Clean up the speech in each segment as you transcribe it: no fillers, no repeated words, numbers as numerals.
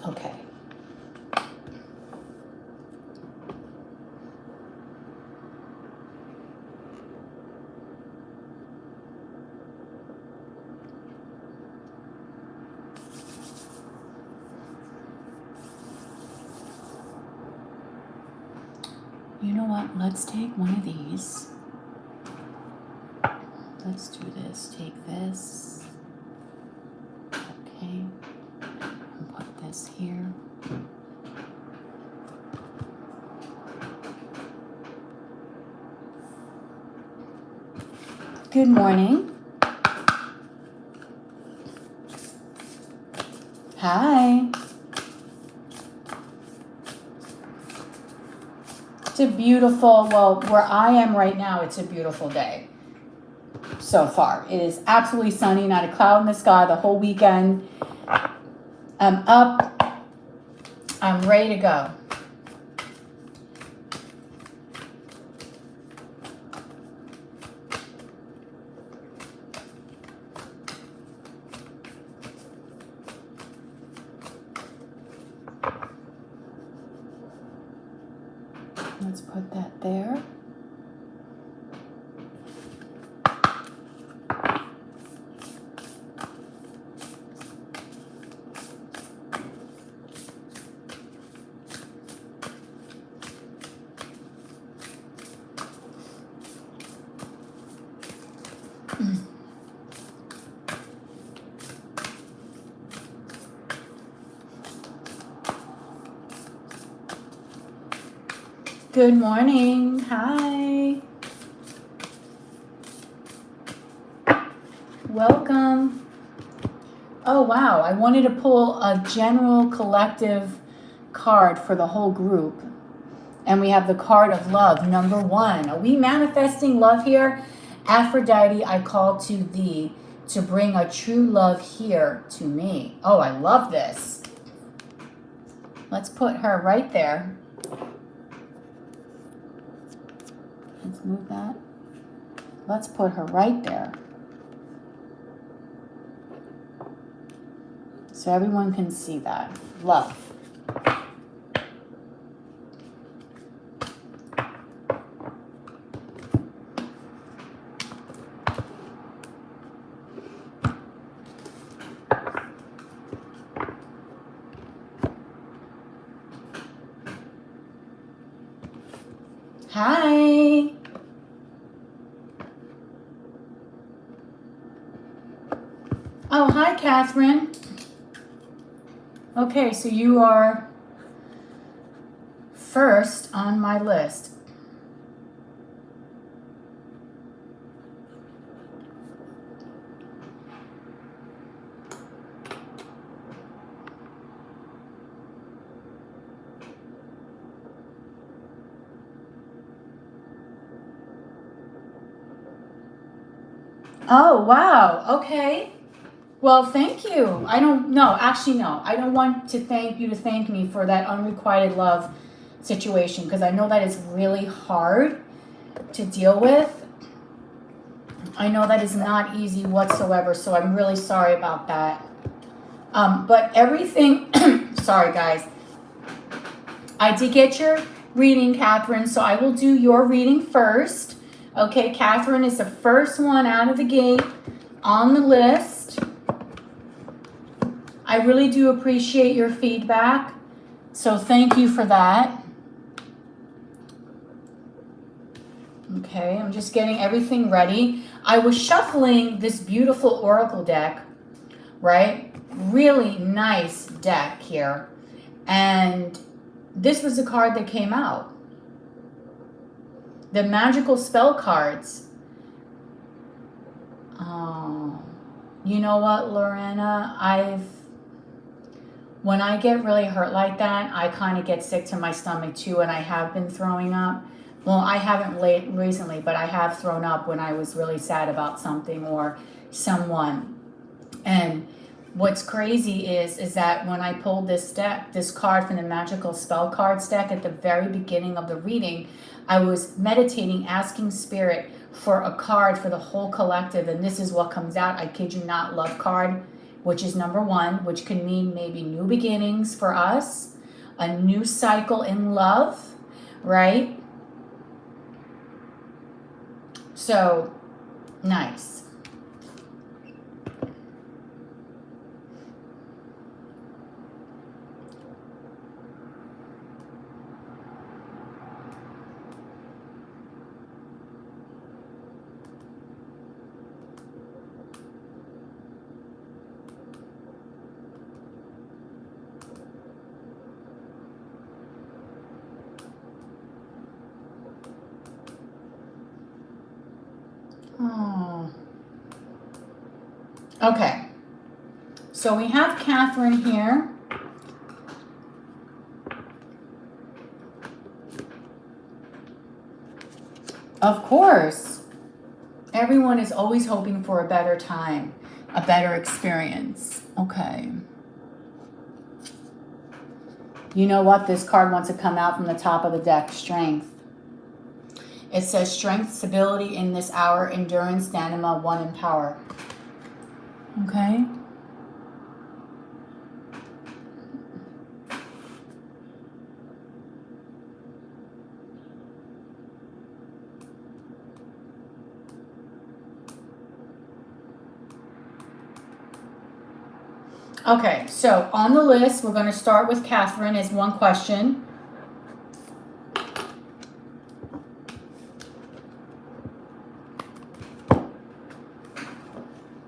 Okay. You know what? Let's take one of these. Let's do this. Take this. Okay. And put this here. Good morning. Hi. It's a beautiful, well, where I am right now, it's a beautiful day so far. It is absolutely sunny, not a cloud in the sky the whole weekend. I'm up. I'm ready to go. Let's put that there. Good morning. Hi. Welcome. Oh, wow. I wanted to pull a general collective card for the whole group. And we have the card of love, number 1. Are we manifesting love here? Aphrodite, I call to thee to bring a true love here to me. Oh, I love this. Let's put her right there. Let's move that. Let's put her right there. So everyone can see that. Love. Hi. Oh, hi, Catherine. Okay, so you are first on my list. Oh, wow. Okay. Well, thank you. I don't know. Actually, no. I don't want to thank you to thank me for that unrequited love situation because I know that is really hard to deal with. I know that is not easy whatsoever, so I'm really sorry about that. But everything, sorry guys. I did get your reading, Catherine, so I will do your reading first. Okay, Catherine is the first one out of the gate on the list. I really do appreciate your feedback, so thank you for that. Okay, I'm just getting everything ready. I was shuffling this beautiful oracle deck, right? Really nice deck here. And this was the card that came out. The magical spell cards. Oh, you know what, Lorena? When I get really hurt like that, I kind of get sick to my stomach too, and I have been throwing up. Well, I haven't recently, but I have thrown up when I was really sad about something or someone. And what's crazy is that when I pulled this deck, this card from the Magical Spell Cards deck at the very beginning of the reading, I was meditating, asking Spirit for a card for the whole collective, and this is what comes out. I kid you not, love card. which is number 1, which can mean maybe new beginnings for us, a new cycle in love, right? So, nice. Oh. Okay. So we have Catherine here. Of course. Everyone is always hoping for a better time, a better experience. Okay. You know what? This card wants to come out from the top of the deck. Strength. It says strength, stability in this hour, endurance, stamina, 1 in power. Okay. Okay, so on the list, we're going to start with Catherine as one question.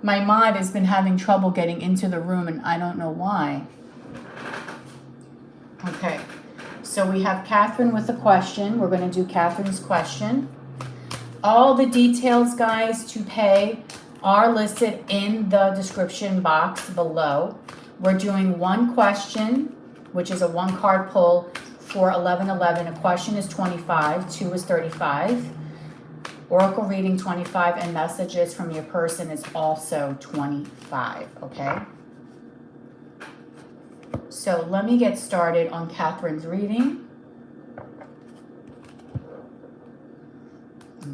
My mod has been having trouble getting into the room, and I don't know why. Okay, so we have Catherine with a question. We're going to do Catherine's question. All the details, guys, to pay are listed in the description box below. We're doing one question, which is a 1-card pull for 1111. A question is 25, 2 is 35. Oracle reading 25, and messages from your person is also 25, okay? So let me get started on Catherine's reading.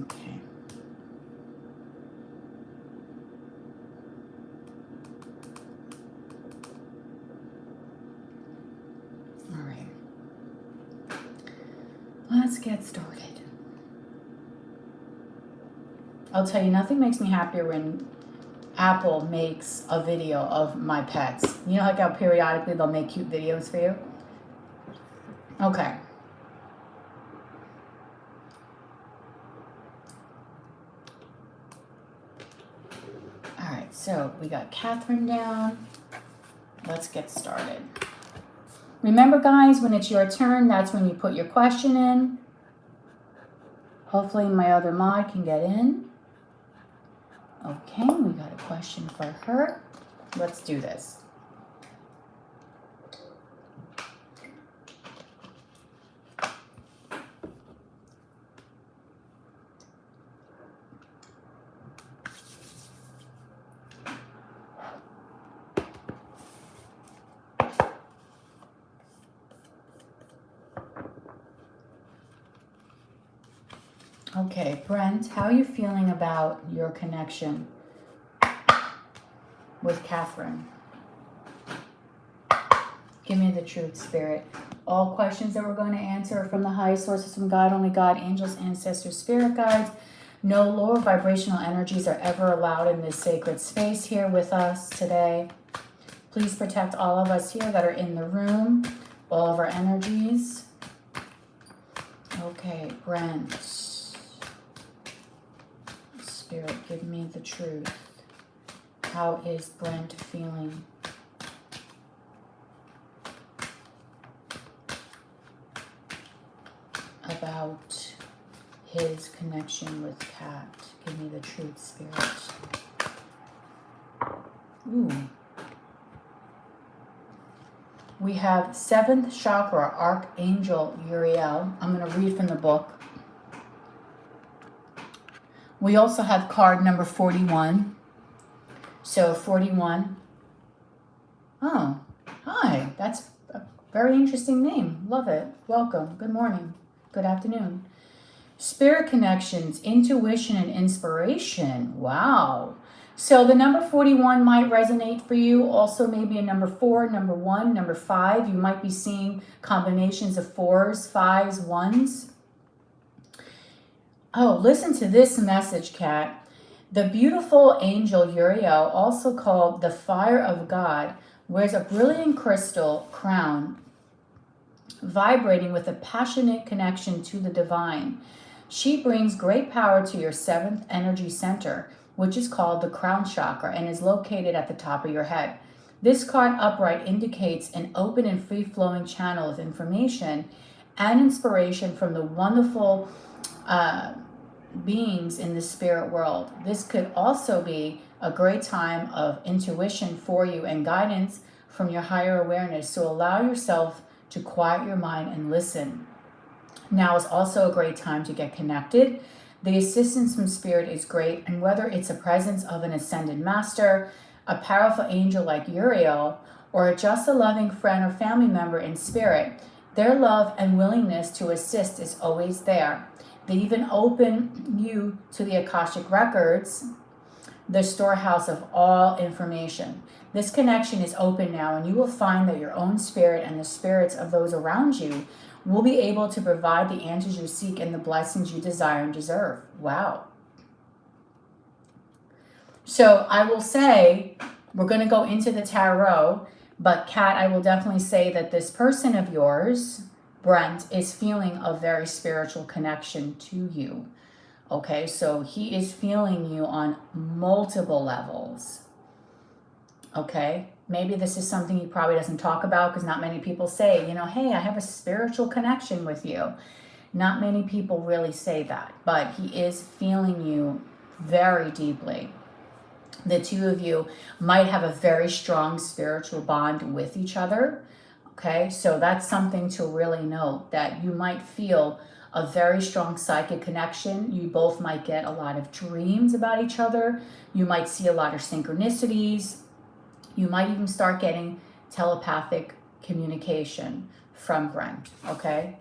Okay. All right. Let's get started. I'll tell you, nothing makes me happier when Apple makes a video of my pets. You know, like how periodically they'll make cute videos for you? Okay. All right, so we got Catherine down. Let's get started. Remember, guys, when it's your turn, that's when you put your question in. Hopefully my other mod can get in. Okay, we got a question for her. Let's do this. Okay, Brent, how are you feeling about your connection with Catherine? Give me the truth, Spirit. All questions that we're going to answer are from the highest sources, from God, only God, angels, ancestors, spirit guides. No lower vibrational energies are ever allowed in this sacred space here with us today. Please protect all of us here that are in the room, all of our energies. Okay, Brent. Spirit, give me the truth. How is Brent feeling? About his connection with Kat. Give me the truth, Spirit. Ooh. We have 7th chakra, Archangel Uriel. I'm going to read from the book. We also have card number 41. So 41. Oh, hi. That's a very interesting name. Love it. Welcome. Good morning. Good afternoon. Spirit connections, intuition, and inspiration. Wow. So the number 41 might resonate for you. Also maybe a number 4, number 1, number 5. You might be seeing combinations of 4s, 5s, 1s. Oh, listen to this message, Kat. The beautiful angel Uriel, also called the Fire of God, wears a brilliant crystal crown, vibrating with a passionate connection to the divine. She brings great power to your 7th energy center, which is called the crown chakra and is located at the top of your head. This card upright indicates an open and free-flowing channel of information and inspiration from the wonderful beings in the spirit world. This could also be a great time of intuition for you and guidance from your higher awareness. So allow yourself to quiet your mind and listen. Now is also a great time to get connected. The assistance from spirit is great, and whether it's a presence of an ascended master, a powerful angel like Uriel, or just a loving friend or family member in spirit, their love and willingness to assist is always there. They even open you to the Akashic records, the storehouse of all information. This connection is open now, and you will find that your own spirit and the spirits of those around you will be able to provide the answers you seek and the blessings you desire and deserve. Wow. So I will say, we're going to go into the tarot, but Kat, I will definitely say that this person of yours, Brent, is feeling a very spiritual connection to you. Okay, so he is feeling you on multiple levels. Okay, maybe this is something he probably doesn't talk about because not many people say, you know, hey, I have a spiritual connection with you. Not many people really say that, but he is feeling you very deeply. The two of you might have a very strong spiritual bond with each other. Okay, so that's something to really note, that you might feel a very strong psychic connection. You both might get a lot of dreams about each other. You might see a lot of synchronicities. You might even start getting telepathic communication from Brent, okay?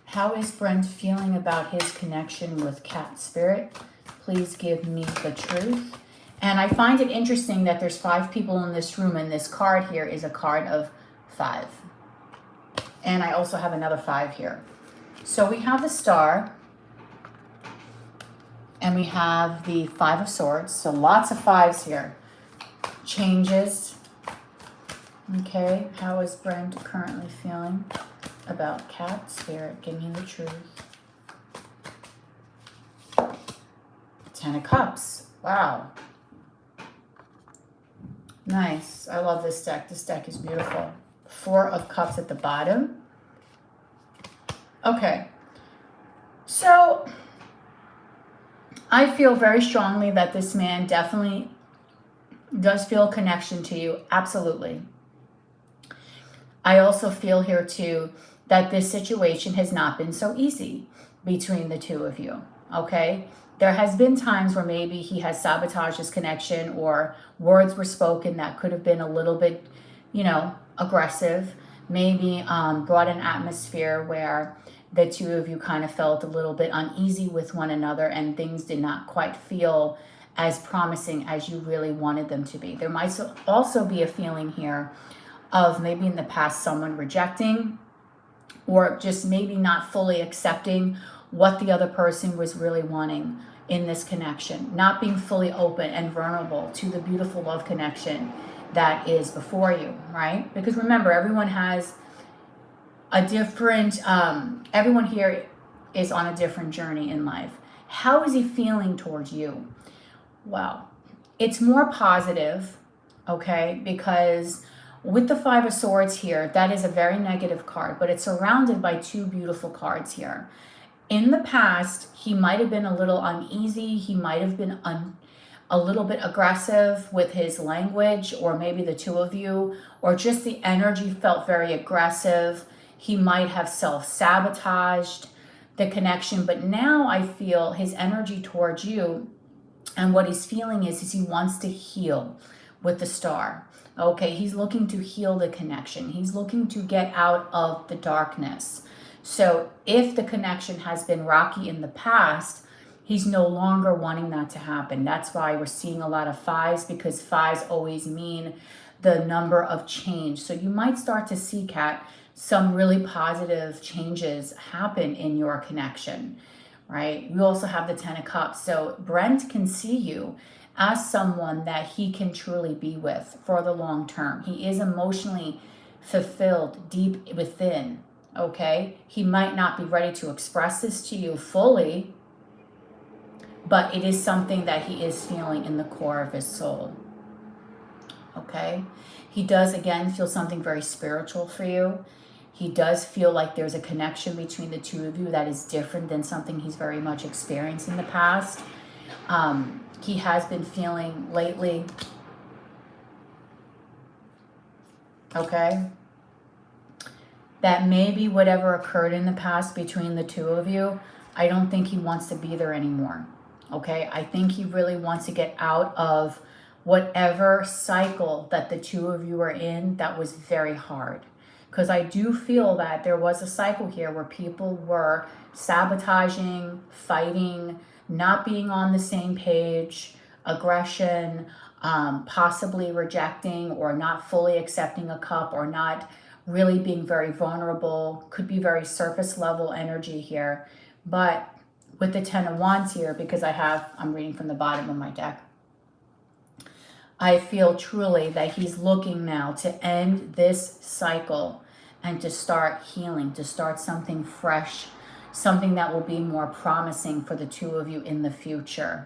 How is Brent feeling about his connection with Cat Spirit? Please give me the truth. And I find it interesting that there's 5 people in this room, and this card here is a card of 5. And I also have another 5 here. So we have the Star, and we have the 5 of Swords. So lots of 5s here. Changes. Okay, how is Brent currently feeling about Cat Spirit? Give me the truth. 10 of Cups. Wow. Nice. I love this deck. This deck is beautiful. 4 of Cups at the bottom. Okay. So I feel very strongly that this man definitely does feel a connection to you. Absolutely. I also feel here too that this situation has not been so easy between the two of you. Okay. There has been times where maybe he has sabotaged his connection, or words were spoken that could have been a little bit, you know, aggressive. Maybe brought an atmosphere where the two of you kind of felt a little bit uneasy with one another, and things did not quite feel as promising as you really wanted them to be. There might also be a feeling here of maybe in the past someone rejecting, or just maybe not fully accepting what the other person was really wanting in this connection, not being fully open and vulnerable to the beautiful love connection that is before you, right? Because remember, everyone has a different, everyone here is on a different journey in life. How is he feeling towards you? Well, it's more positive, okay? Because with the 5 of Swords here, that is a very negative card, but it's surrounded by 2 beautiful cards here. In the past, he might have been a little uneasy. He might have been a little bit aggressive with his language, or maybe the two of you, or just the energy felt very aggressive. He might have self-sabotaged the connection, but now I feel his energy towards you, and what he's feeling is he wants to heal with the Star. Okay, he's looking to heal the connection. He's looking to get out of the darkness. So if the connection has been rocky in the past, He's no longer wanting that to happen. That's why we're seeing a lot of fives, because fives always mean the number of change. So you might start to see, Kat, some really positive changes happen in your connection, right? We also have the 10 of Cups. So Brent can see you as someone that he can truly be with for the long term. He is emotionally fulfilled deep within, okay? He might not be ready to express this to you fully, but it is something that he is feeling in the core of his soul, okay? He does, again, feel something very spiritual for you. He does feel like there's a connection between the two of you that is different than something he's very much experienced in the past. He has been feeling lately, okay, that maybe whatever occurred in the past between the two of you, I don't think he wants to be there anymore, okay? I think he really wants to get out of whatever cycle that the two of you are in that was very hard. Because I do feel that there was a cycle here where people were sabotaging, fighting, not being on the same page, aggression, possibly rejecting or not fully accepting a cup, or not really being very vulnerable. Could be very surface level energy here. But with the 10 of Wands here, because I'm reading from the bottom of my deck, I feel truly that he's looking now to end this cycle and to start healing, to start something fresh, something that will be more promising for the two of you in the future,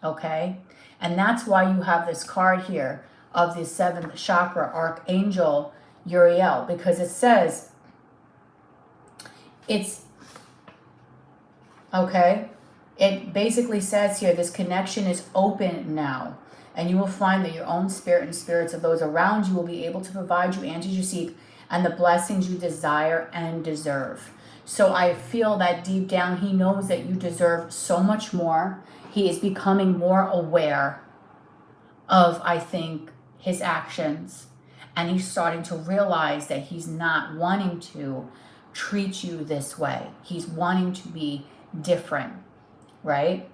okay? And that's why you have this card here of the 7th chakra, Archangel Uriel, because it says, okay? It basically says here, this connection is open now. And you will find that your own spirit and spirits of those around you will be able to provide you answers you seek and the blessings you desire and deserve. So I feel that deep down, he knows that you deserve so much more. He is becoming more aware of, I think, his actions. And he's starting to realize that he's not wanting to treat you this way. He's wanting to be different, right?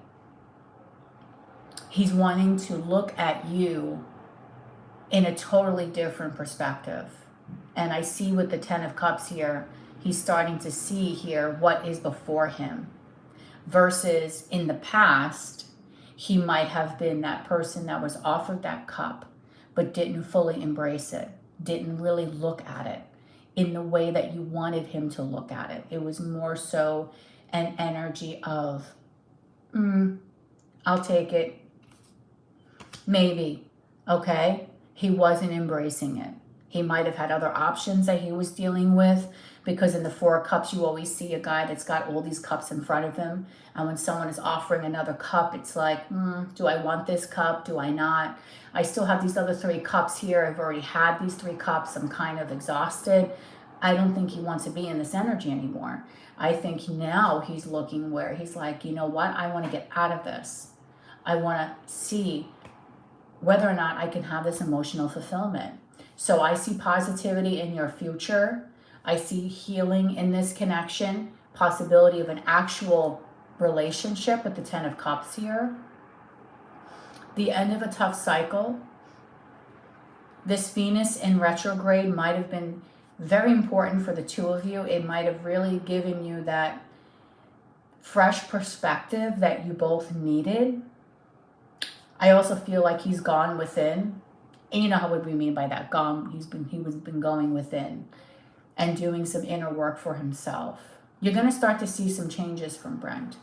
He's wanting to look at you in a totally different perspective. And I see with the 10 of Cups here, he's starting to see here what is before him. Versus in the past, he might have been that person that was offered that cup, but didn't fully embrace it, didn't really look at it in the way that you wanted him to look at it. It was more so an energy of, I'll take it. Maybe, okay? He wasn't embracing it. He might have had other options that he was dealing with, because in the 4 of Cups, you always see a guy that's got all these cups in front of him. And when someone is offering another cup, it's like, do I want this cup? Do I not? I still have these other 3 cups here. I've already had these 3 cups. I'm kind of exhausted. I don't think he wants to be in this energy anymore. I think now he's looking where he's like, you know what? I want to get out of this. I want to see whether or not I can have this emotional fulfillment. So I see positivity in your future. I see healing in this connection, possibility of an actual relationship with the 10 of Cups here. The end of a tough cycle. This Venus in retrograde might have been very important for the two of you. It might have really given you that fresh perspective that you both needed. I also feel like he's gone within. And you know what we mean by that. He's been going within and doing some inner work for himself. You're going to start to see some changes from Brent.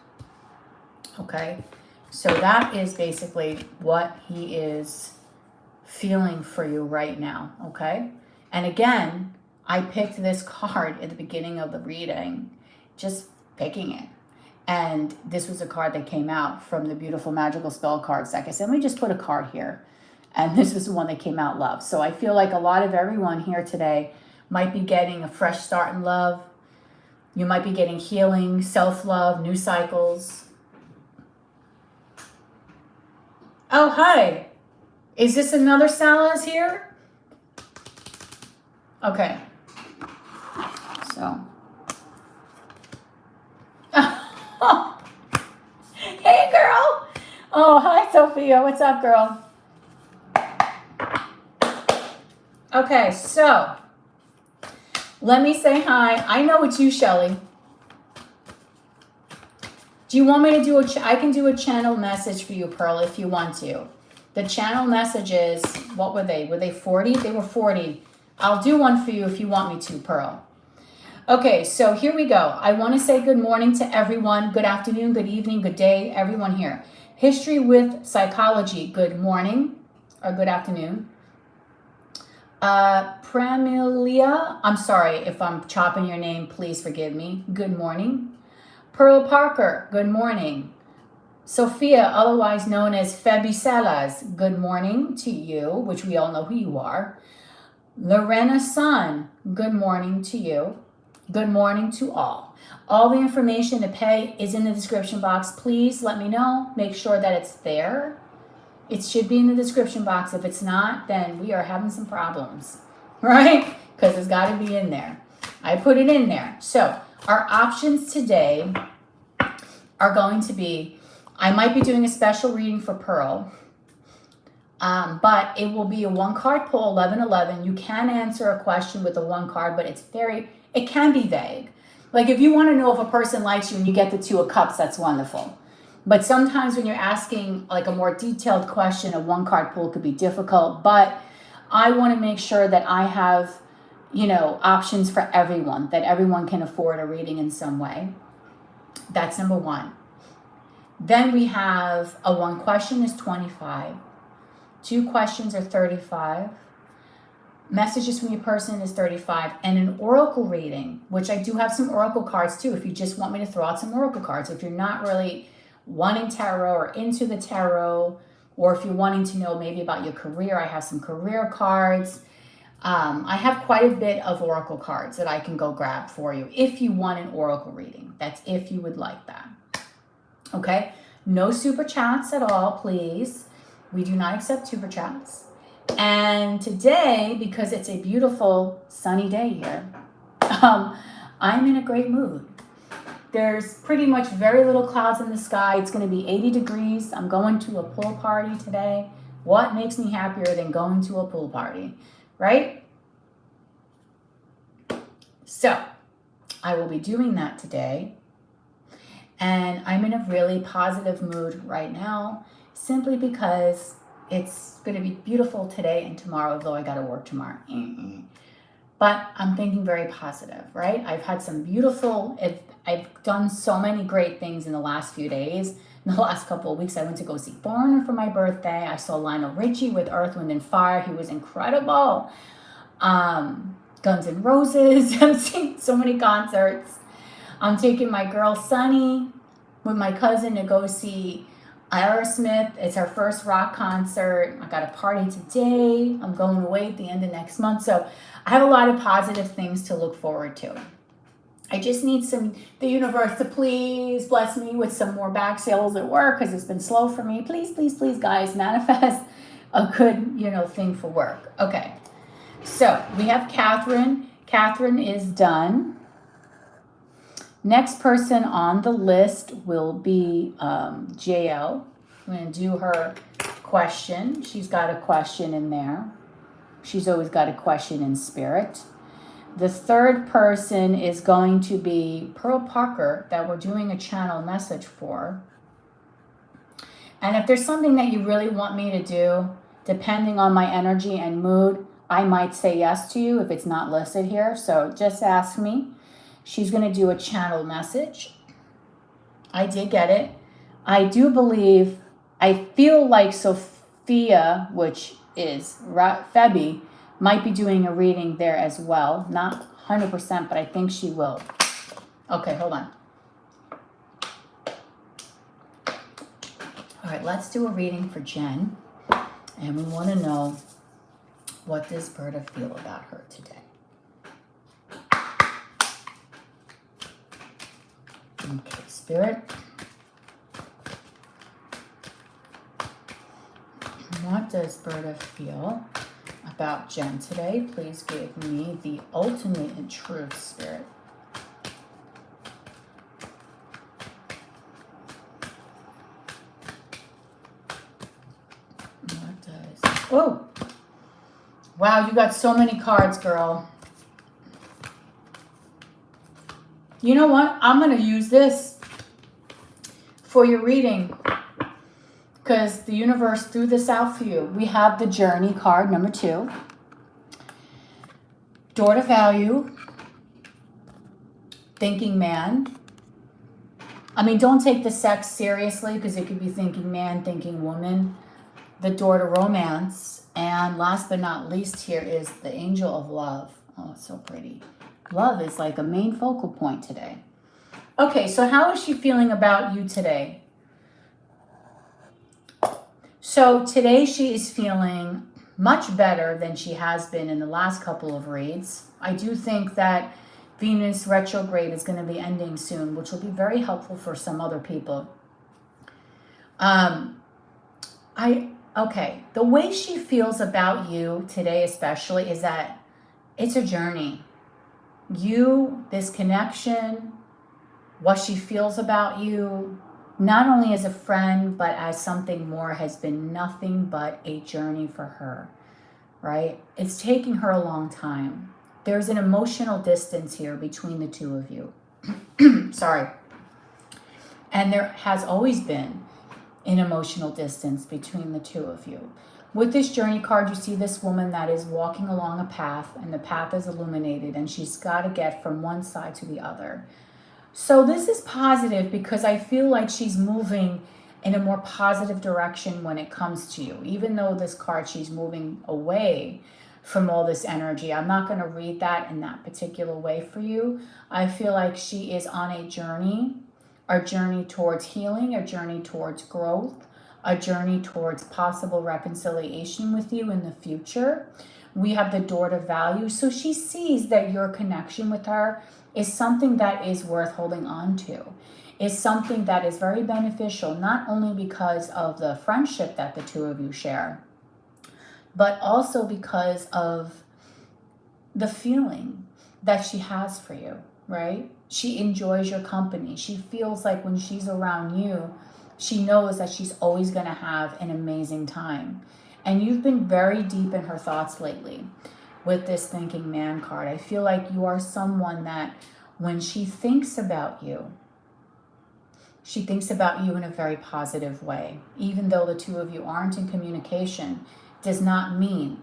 Okay? So that is basically what he is feeling for you right now. Okay? And again, I picked this card at the beginning of the reading, just picking it. And this was a card that came out from the beautiful magical spell cards deck. I said, let me just put a card here. And this was the one that came out, love. So I feel like a lot of everyone here today might be getting a fresh start in love. You might be getting healing, self-love, new cycles. Oh, hi. Is this another Salas here? Okay. So. Hey, Oh, hi, Sophia. What's up, girl? Okay, so let me say hi. I know it's you, Shelly. Do you want me to do I can do a channel message for you, Pearl, if you want to. The channel messages, what were they? Were they 40? They were 40. I'll do one for you if you want me to, Pearl. Okay, so here we go. I want to say good morning to everyone. Good afternoon, good evening, good day, everyone here. History with Psychology, good morning or good afternoon. Pramilia, I'm sorry if I'm chopping your name, please forgive me. Good morning. Pearl Parker, good morning. Sophia, otherwise known as Fabi Salas, good morning to you, which we all know who you are. Lorena Sun, good morning to you. Good morning to all. All the information to pay is in the description box. Please let me know. Make sure that it's there. It should be in the description box. If it's not, then we are having some problems, right? Because it's got to be in there. I put it in there. So our options today are going to be, I might be doing a special reading for Pearl, but it will be a one card pull, 11-11. You can answer a question with a one card, but it can be vague. Like if you want to know if a person likes you and you get the 2 of cups, that's wonderful. But sometimes when you're asking like a more detailed question, a one card pull could be difficult, but I want to make sure that I have, options for everyone, that everyone can afford a reading in some way. That's number 1. Then we have a 1 question is 25. 2 questions are 35. Messages from your person is 35. And an oracle reading, which I do have some oracle cards too, if you just want me to throw out some oracle cards. If you're not really wanting tarot or into the tarot, or if you're wanting to know maybe about your career, I have some career cards. I have quite a bit of oracle cards that I can go grab for you if you want an oracle reading. That's if you would like that. Okay? No super chats at all, please. We do not accept super chats. And today, because it's a beautiful sunny day here, I'm in a great mood. There's pretty much very little clouds in the sky. It's going to be 80 degrees. I'm going to a pool party today. What makes me happier than going to a pool party, right? So I will be doing that today. And I'm in a really positive mood right now, simply because it's going to be beautiful today and tomorrow, though I got to work tomorrow. But I'm thinking very positive, right? I've had some beautiful, I've done so many great things in the last few days. In the last couple of weeks, I went to go see Foreigner for my birthday. I saw Lionel Richie with Earth, Wind, and Fire. He was incredible. Guns N' Roses. I've seen so many concerts. I'm taking my girl Sunny with my cousin to go see Aerosmith. It's our first rock concert. I got a party today. I'm going away at the end of next month. So I have a lot of positive things to look forward to. I just need the universe to please bless me with some more back sales at work because it's been slow for me. Please, please, please, guys, manifest a good, thing for work. Okay. So we have Catherine. Catherine is done. Next person on the list will be JL. I'm going to do her question. She's got a question in there. She's always got a question in spirit. The third person is going to be Pearl Parker that we're doing a channel message for. And if there's something that you really want me to do, depending on my energy and mood, I might say yes to you if it's not listed here. So just ask me. She's going to do a channel message. I did get it. I do believe, I feel like Sophia, which is Febby, might be doing a reading there as well. Not 100%, but I think she will. Okay, hold on. All right, let's do a reading for Jen. And we want to know, what does Berta feel about her today? Okay, Spirit. What does Berta feel about Jen today? Please give me the ultimate and truth, Spirit. Oh, wow, you got so many cards, girl. You know what? I'm going to use this for your reading because the universe threw this out for you. We have the Journey card, number 2. Door to Value. Thinking Man. I mean, don't take the sex seriously because it could be thinking man, thinking woman. The Door to Romance. And last but not least here is the Angel of Love. Oh, it's so pretty. Love is like a main focal point today. Okay, so how is she feeling about you today? So today she is feeling much better than she has been in the last couple of reads. I do think that Venus retrograde is going to be ending soon, which will be very helpful for some other people. Okay, the way she feels about you today especially is that it's a journey. You, this connection, what she feels about you, not only as a friend, but as something more, has been nothing but a journey for her, right? It's taking her a long time. There's an emotional distance here between the two of you. Sorry. And there has always been an emotional distance between the two of you. With this Journey card, you see this woman that is walking along a path, and the path is illuminated, and she's got to get from one side to the other. So this is positive because I feel like she's moving in a more positive direction when it comes to you. Even though this card, she's moving away from all this energy. I'm not going to read that in that particular way for you. I feel like she is on a journey towards healing, a journey towards growth, a journey towards possible reconciliation with you in the future. We have the Door to Value. So she sees that your connection with her is something that is worth holding on to, is something that is very beneficial, not only because of the friendship that the two of you share, but also because of the feeling that she has for you, right? She enjoys your company. She feels like when she's around you, she knows that she's always going to have an amazing time. And you've been very deep in her thoughts lately with this Thinking Man card. I feel like you are someone that when she thinks about you, she thinks about you in a very positive way. Even though the two of you aren't in communication, does not mean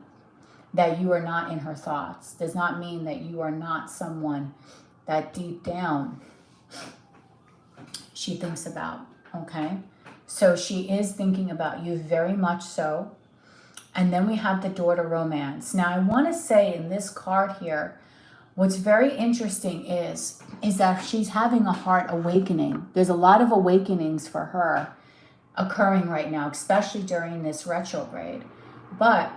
that you are not in her thoughts. Does not mean that you are not someone that deep down she thinks about, okay? So she is thinking about you very much so. And then we have the Door to Romance. Now I want to say in this card here, what's very interesting is that she's having a heart awakening. There's a lot of awakenings for her occurring right now, especially during this retrograde. But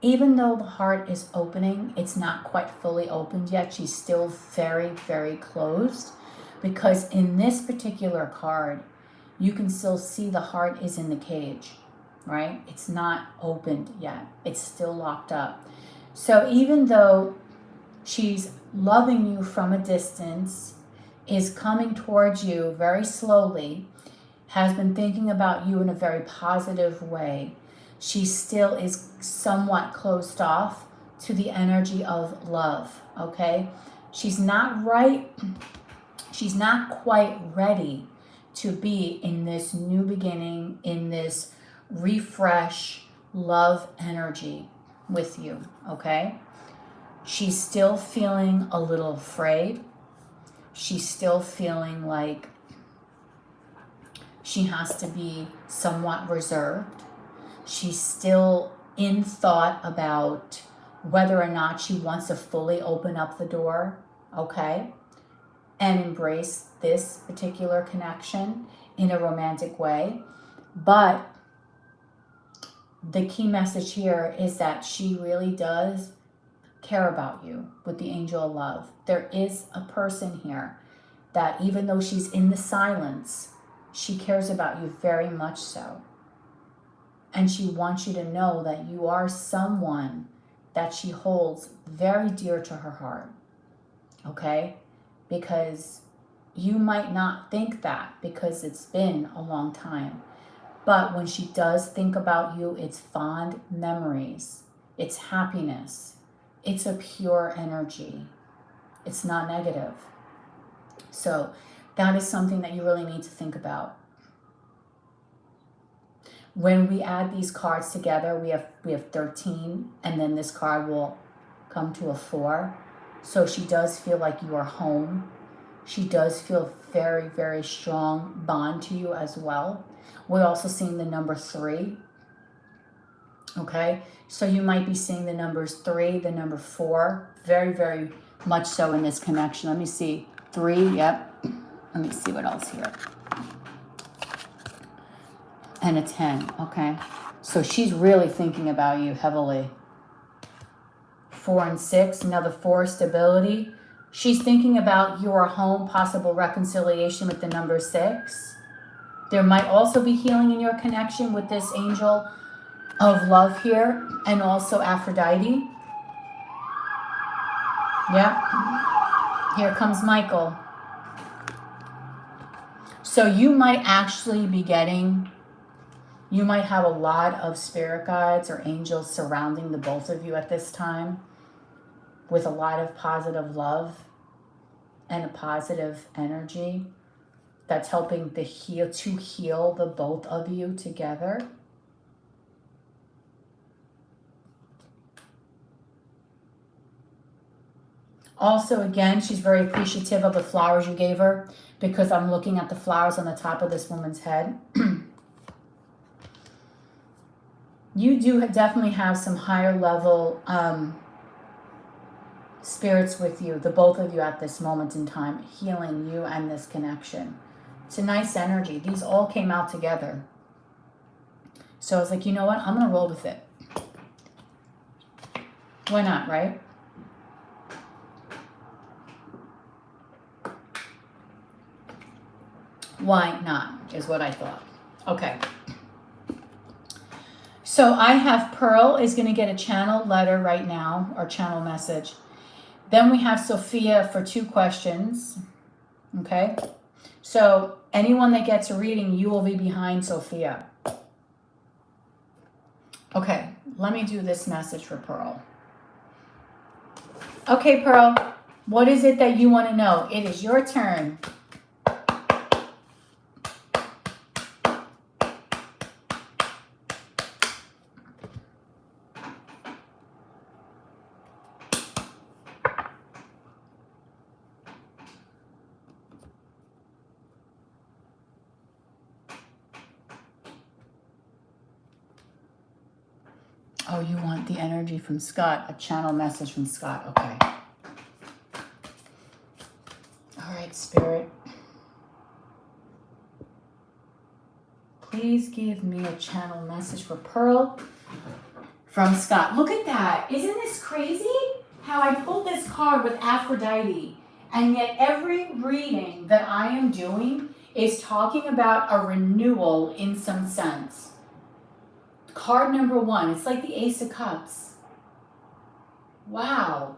even though the heart is opening, it's not quite fully opened yet. She's still very, very closed, because in this particular card, you can still see the heart is in the cage, right? It's not opened yet. It's still locked up. So even though she's loving you from a distance, is coming towards you very slowly, has been thinking about you in a very positive way, she still is somewhat closed off to the energy of love, okay? She's not quite ready to be in this new beginning, in this refresh love energy with you, okay? She's still feeling a little afraid. She's still feeling like she has to be somewhat reserved. She's still in thought about whether or not she wants to fully open up the door, okay, and embrace this particular connection in a romantic way. But the key message here is that she really does care about you with the Angel of Love. There is a person here that, even though she's in the silence, she cares about you very much so. And she wants you to know that you are someone that she holds very dear to her heart, okay? Because you might not think that because it's been a long time. But when she does think about you, it's fond memories. It's happiness. It's a pure energy. It's not negative. So that is something that you really need to think about. When we add these cards together, we have 13, and then this card will come to a 4. So she does feel like you are home. She does feel very, very strong bond to you as well. We're also seeing the number 3. Okay, so you might be seeing the numbers 3, the number 4, very, very much so in this connection. Let me see. 3, yep. Let me see what else here. And a 10, okay. So she's really thinking about you heavily. 4 and 6, another 4, stability. She's thinking about your home, possible reconciliation with the number 6. There might also be healing in your connection with this angel of love here, and also Aphrodite. Yep. Here comes Michael. So you might actually be getting, you might have a lot of spirit guides or angels surrounding the both of you at this time with a lot of positive love and a positive energy that's helping to heal the both of you together. Also, again, she's very appreciative of the flowers you gave her, because I'm looking at the flowers on the top of this woman's head. You do definitely have some higher level spirits with you, the both of you at this moment in time, healing you and this connection. It's a nice energy. These all came out together. So I was like, you know what? I'm going to roll with it. Why not, right? Why not, is what I thought. Okay. So I have Pearl is going to get a channel letter right now, or channel message. Then we have Sophia for 2 questions. Okay. So anyone that gets a reading, you will be behind Sophia. Okay. Let me do this message for Pearl. Okay, Pearl. What is it that you want to know? It is your turn. Oh, you want the energy from Scott, a channel message from Scott. Okay. All right, Spirit. Please give me a channel message for Pearl from Scott. Look at that. Isn't this crazy? How I pulled this card with Aphrodite, and yet every reading that I am doing is talking about a renewal in some sense. Card number 1, it's like the Ace of Cups. Wow,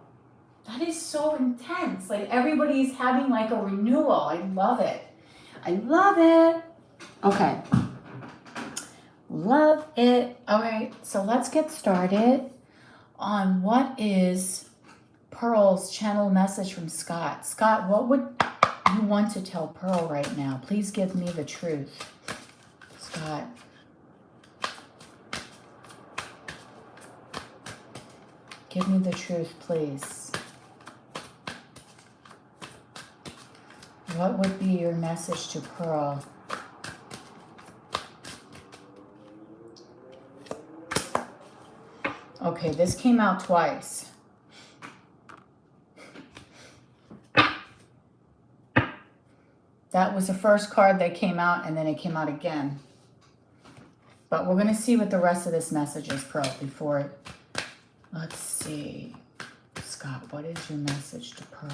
that is so intense. Like everybody's having like a renewal. I love it. I love it. Okay. Love it. All right, so let's get started on what is Pearl's channel message from Scott. Scott, what would you want to tell Pearl right now? Please give me the truth. Scott. Give me the truth, please. What would be your message to Pearl? Okay, this came out twice. That was the first card that came out, and then it came out again. But we're going to see what the rest of this message is, Pearl, before... Let's see. Scott, what is your message to Pearl?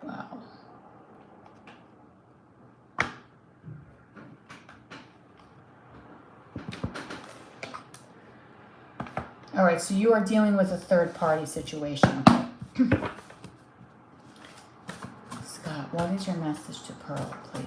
Wow. All right, so you are dealing with a third-party situation. Scott, what is your message to Pearl, please?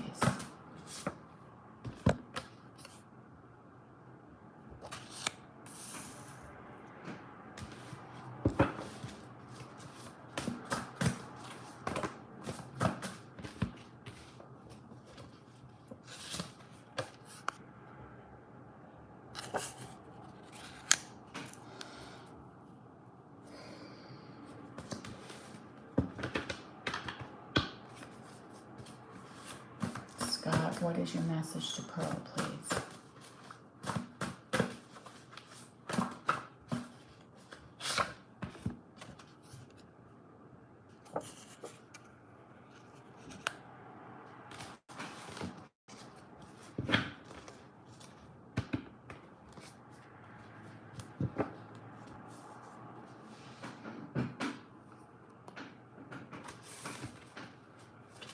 Scott, what is your message to Pearl, please?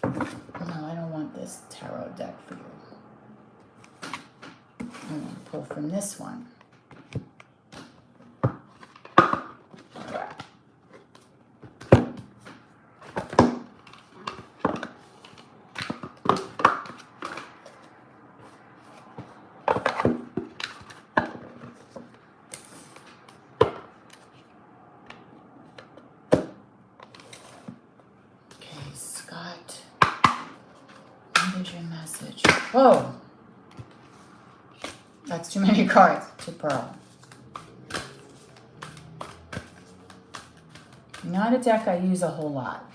No, I don't want this tarot deck for you. I'm going to pull from this one. Okay, Scott. What is your message? Whoa! That's too many cards to Pearl. Not a deck I use a whole lot.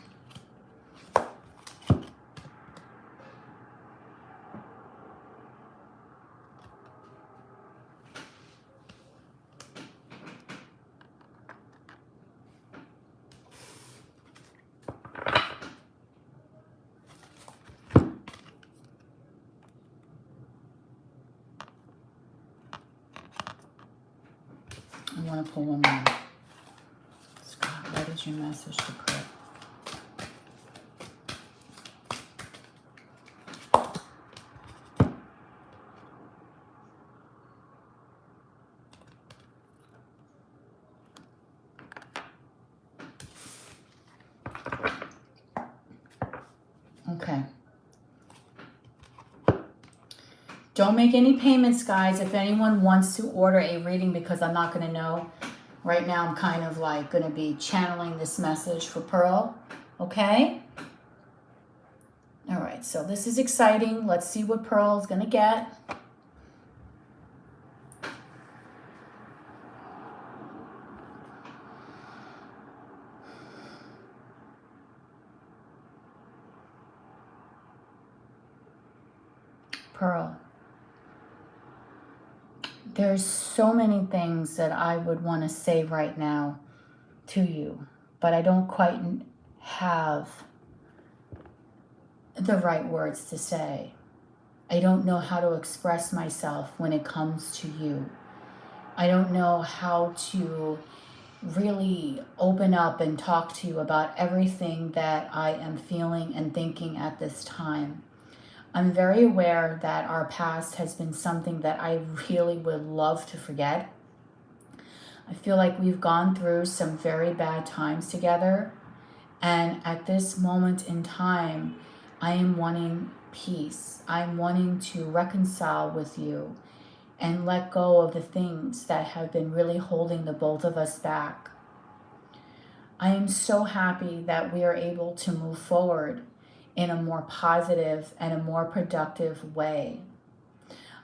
I want to pull one more. Scott, what is your message to Pearl? Okay. Don't make any payments, guys. If anyone wants to order a reading, because I'm not going to know. Right now, I'm kind of like going to be channeling this message for Pearl. Okay? All right. So this is exciting. Let's see what Pearl is going to get. Pearl. There's so many things that I would want to say right now to you, but I don't quite have the right words to say. I don't know how to express myself when it comes to you. I don't know how to really open up and talk to you about everything that I am feeling and thinking at this time. I'm very aware that our past has been something that I really would love to forget. I feel like we've gone through some very bad times together. And at this moment in time, I am wanting peace. I'm wanting to reconcile with you and let go of the things that have been really holding the both of us back. I am so happy that we are able to move forward in a more positive and a more productive way.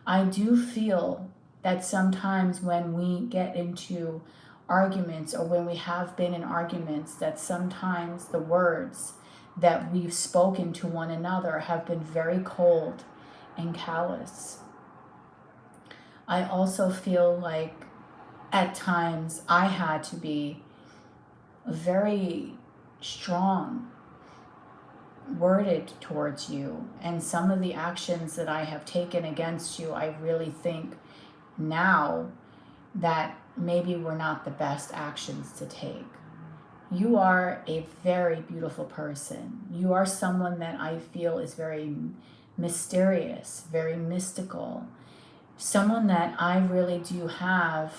I do feel that sometimes when we get into arguments, or when we have been in arguments, that sometimes the words that we've spoken to one another have been very cold and callous. I also feel like at times I had to be very strong worded towards you, and some of the actions that I have taken against you, I really think now that maybe were not the best actions to take. You are a very beautiful person. You are someone that I feel is very mysterious, very mystical, someone that I really do have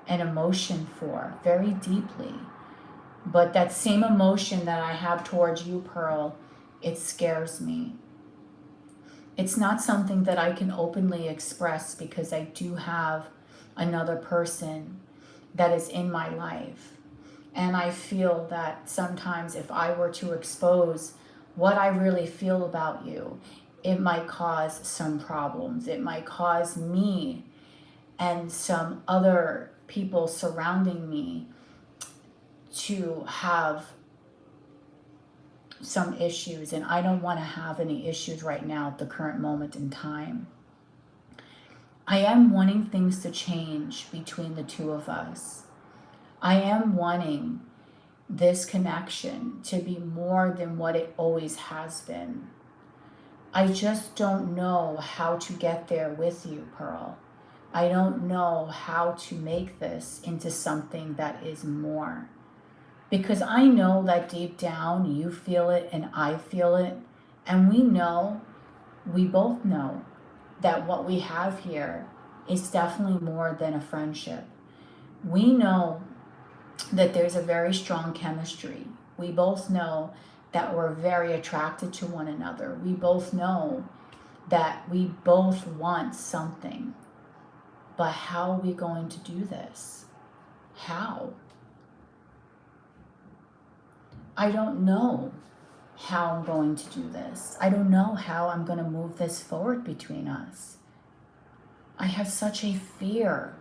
an emotion for very deeply. But that same emotion that I have towards you, Pearl, it scares me. It's not something that I can openly express because I do have another person that is in my life. And I feel that sometimes if I were to expose what I really feel about you, it might cause some problems. It might cause me and some other people surrounding me to have some issues, and I don't want to have any issues right now at the current moment in time. I am wanting things to change between the two of us. I am wanting this connection to be more than what it always has been. I just don't know how to get there with you, Pearl. I don't know how to make this into something that is more. Because I know that deep down you feel it and I feel it. And we both know that what we have here is definitely more than a friendship. We know that there's a very strong chemistry. We both know that we're very attracted to one another. We both know that we both want something. But how are we going to do this? How? I don't know how I'm going to do this. I don't know how I'm going to move this forward between us. I have such a fear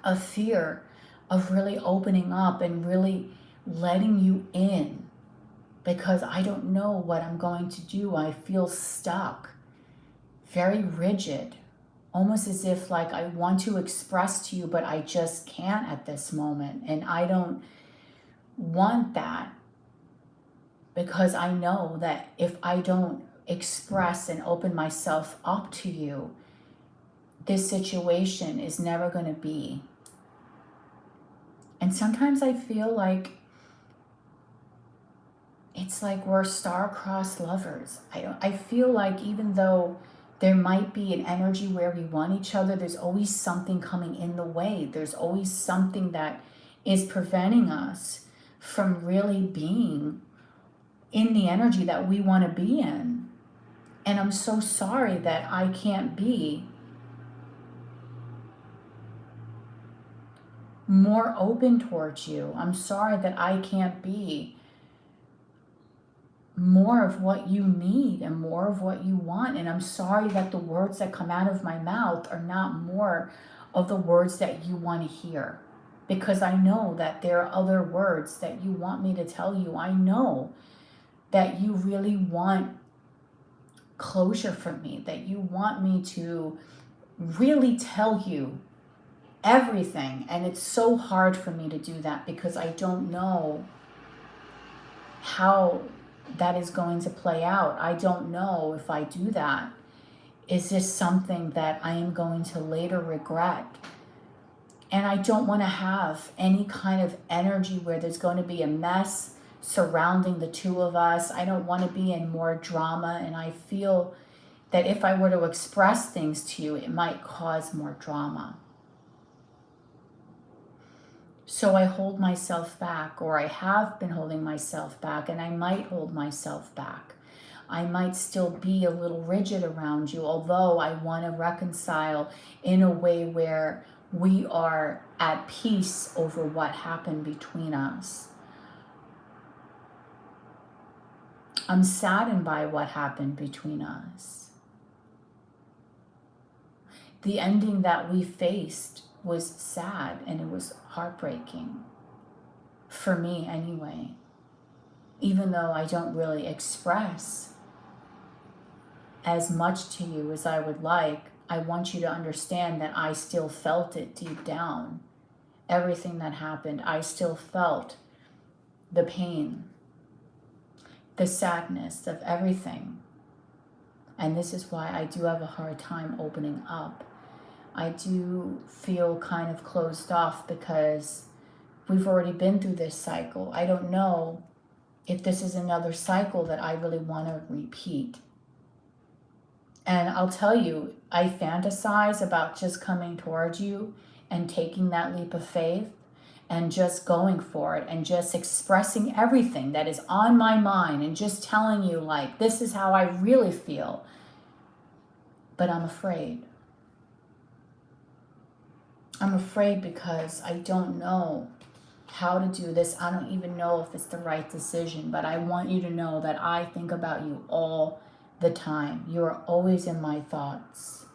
of really opening up and really letting you in, because I don't know what I'm going to do. I feel stuck, very rigid, almost as if like I want to express to you, but I just can't at this moment. And I don't want that, because I know that if I don't express and open myself up to you, this situation is never going to be. And sometimes I feel like it's like we're star-crossed lovers. I feel like even though there might be an energy where we want each other, there's always something coming in the way. There's always something that is preventing us from really being in the energy that we want to be in. And I'm so sorry that I can't be more open towards you. I'm sorry that I can't be more of what you need and more of what you want. And I'm sorry that the words that come out of my mouth are not more of the words that you want to hear. Because I know that there are other words that you want me to tell you. I know that you really want closure from me, that you want me to really tell you everything. And it's so hard for me to do that because I don't know how that is going to play out. I don't know if I do that, is this something that I am going to later regret? And I don't want to have any kind of energy where there's going to be a mess surrounding the two of us. I don't want to be in more drama, and I feel that if I were to express things to you, it might cause more drama. So I hold myself back, or I have been holding myself back, and I might hold myself back. I might still be a little rigid around you, although I want to reconcile in a way where we are at peace over what happened between us. I'm saddened by what happened between us. The ending that we faced was sad, and it was heartbreaking. For me anyway. Even though I don't really express as much to you as I would like, I want you to understand that I still felt it deep down. Everything that happened, I still felt the pain, the sadness of everything. And this is why I do have a hard time opening up. I do feel kind of closed off because we've already been through this cycle. I don't know if this is another cycle that I really want to repeat. And I'll tell you, I fantasize about just coming towards you and taking that leap of faith and just going for it and just expressing everything that is on my mind and just telling you, like, this is how I really feel. But I'm afraid. I'm afraid because I don't know how to do this. I don't even know if it's the right decision, but I want you to know that I think about you all the time. You are always in my thoughts.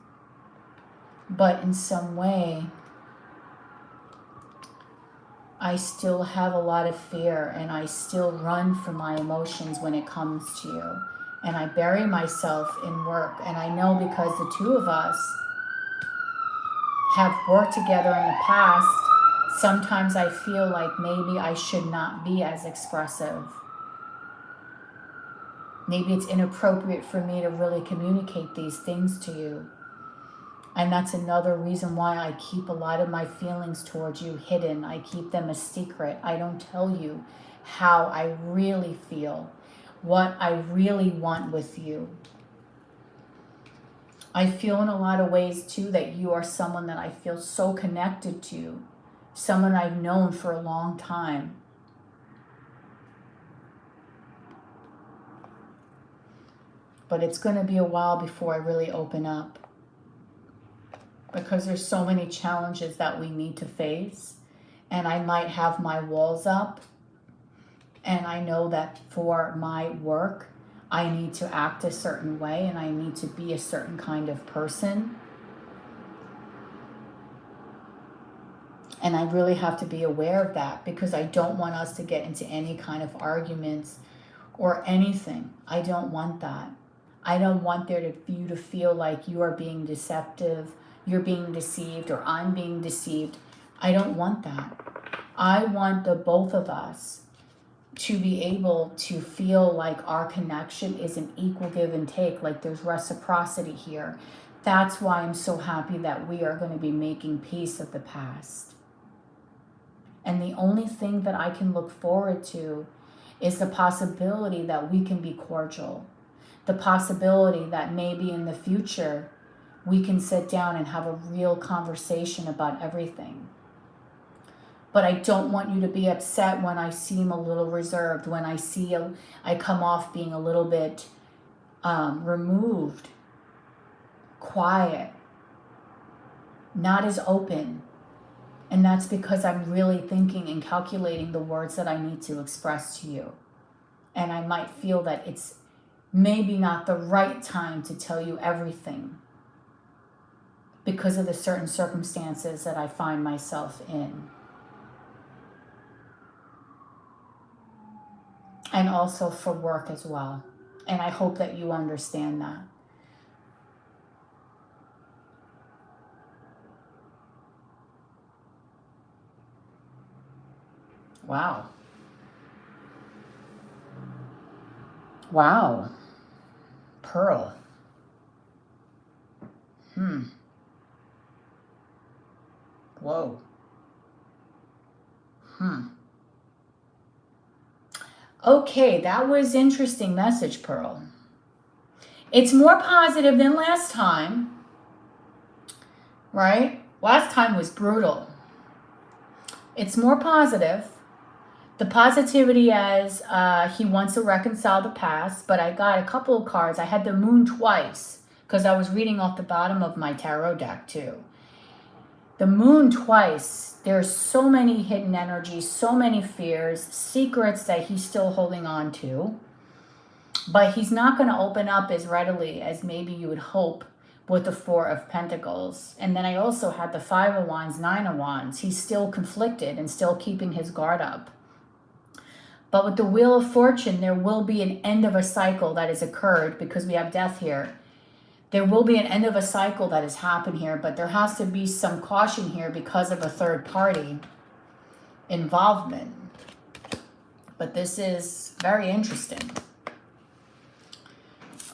But in some way, I still have a lot of fear, and I still run from my emotions when it comes to you. And I bury myself in work. And I know because the two of us have worked together in the past, sometimes I feel like maybe I should not be as expressive. Maybe it's inappropriate for me to really communicate these things to you. And that's another reason why I keep a lot of my feelings towards you hidden. I keep them a secret. I don't tell you how I really feel, what I really want with you. I feel in a lot of ways too that you are someone that I feel so connected to, someone I've known for a long time. But it's going to be a while before I really open up, because there's so many challenges that we need to face, and I might have my walls up, and I know that for my work I need to act a certain way and I need to be a certain kind of person, and I really have to be aware of that, because I don't want us to get into any kind of arguments or anything. I don't want that. I don't want you to feel like you are being deceptive, you're being deceived, or I'm being deceived. I don't want that. I want the both of us to be able to feel like our connection is an equal give and take, like there's reciprocity here. That's why I'm so happy that we are going to be making peace with the past. And the only thing that I can look forward to is the possibility that we can be cordial. The possibility that maybe in the future we can sit down and have a real conversation about everything. But I don't want you to be upset when I seem a little reserved, when I come off being a little bit removed, quiet, not as open. And that's because I'm really thinking and calculating the words that I need to express to you. And I might feel that it's maybe not the right time to tell you everything, because of the certain circumstances that I find myself in. And also for work as well. And I hope that you understand that. Wow. Wow. Pearl. Whoa. Okay, that was interesting message, Pearl. It's more positive than last time, right? Last time was brutal. It's more positive. The positivity as he wants to reconcile the past, but I got a couple of cards. I had the moon twice because I was reading off the bottom of my tarot deck too. The moon twice, there's so many hidden energies, so many fears, secrets that he's still holding on to. But he's not going to open up as readily as maybe you would hope with the Four of Pentacles. And then I also had the Five of Wands, Nine of Wands. He's still conflicted and still keeping his guard up. But with the Wheel of Fortune, there will be an end of a cycle that has occurred because we have death here. There will be an end of a cycle that has happened here, but there has to be some caution here because of a third party involvement. But this is very interesting.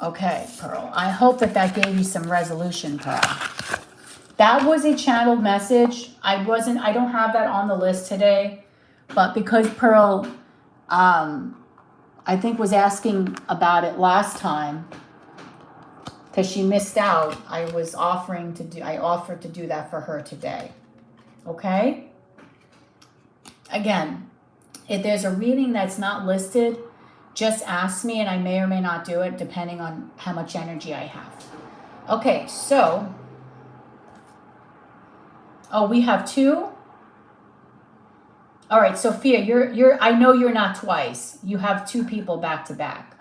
Okay, Pearl. I hope that that gave you some resolution, Pearl. That was a channeled message. I don't have that on the list today, but because Pearl, I think was asking about it last time, because she missed out, I offered to do that for her today. okay? Again, if there's a reading that's not listed, just ask me and I may or may not do it depending on how much energy I have. Okay, so, oh, we have 2. All right, Sophia, I know you're not twice. You have 2 people back to back,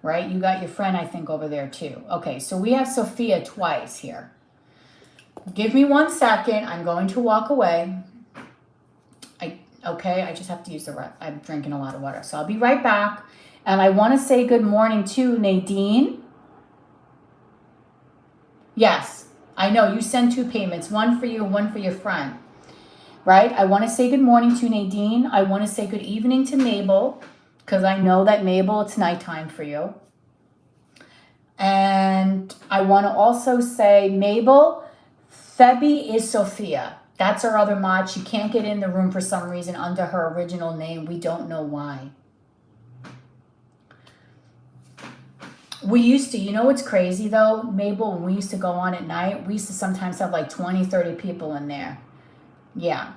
right? You got your friend, I think, over there too. Okay, so we have Sophia twice here. Give me 1 second. I'm going to walk away. Okay, I just have to use I'm drinking a lot of water. So I'll be right back. And I want to say good morning to Nadine. Yes, I know you send 2 payments, one for you and one for your friend, right? I want to say good morning to Nadine. I want to say good evening to Mabel, because I know that Mabel, it's nighttime for you. And I want to also say, Mabel, Febby is Sophia. That's our other mod. She can't get in the room for some reason under her original name. We don't know why. We used to, you know what's crazy though, Mabel, when we used to go on at night, we used to sometimes have like 20, 30 people in there. Yeah.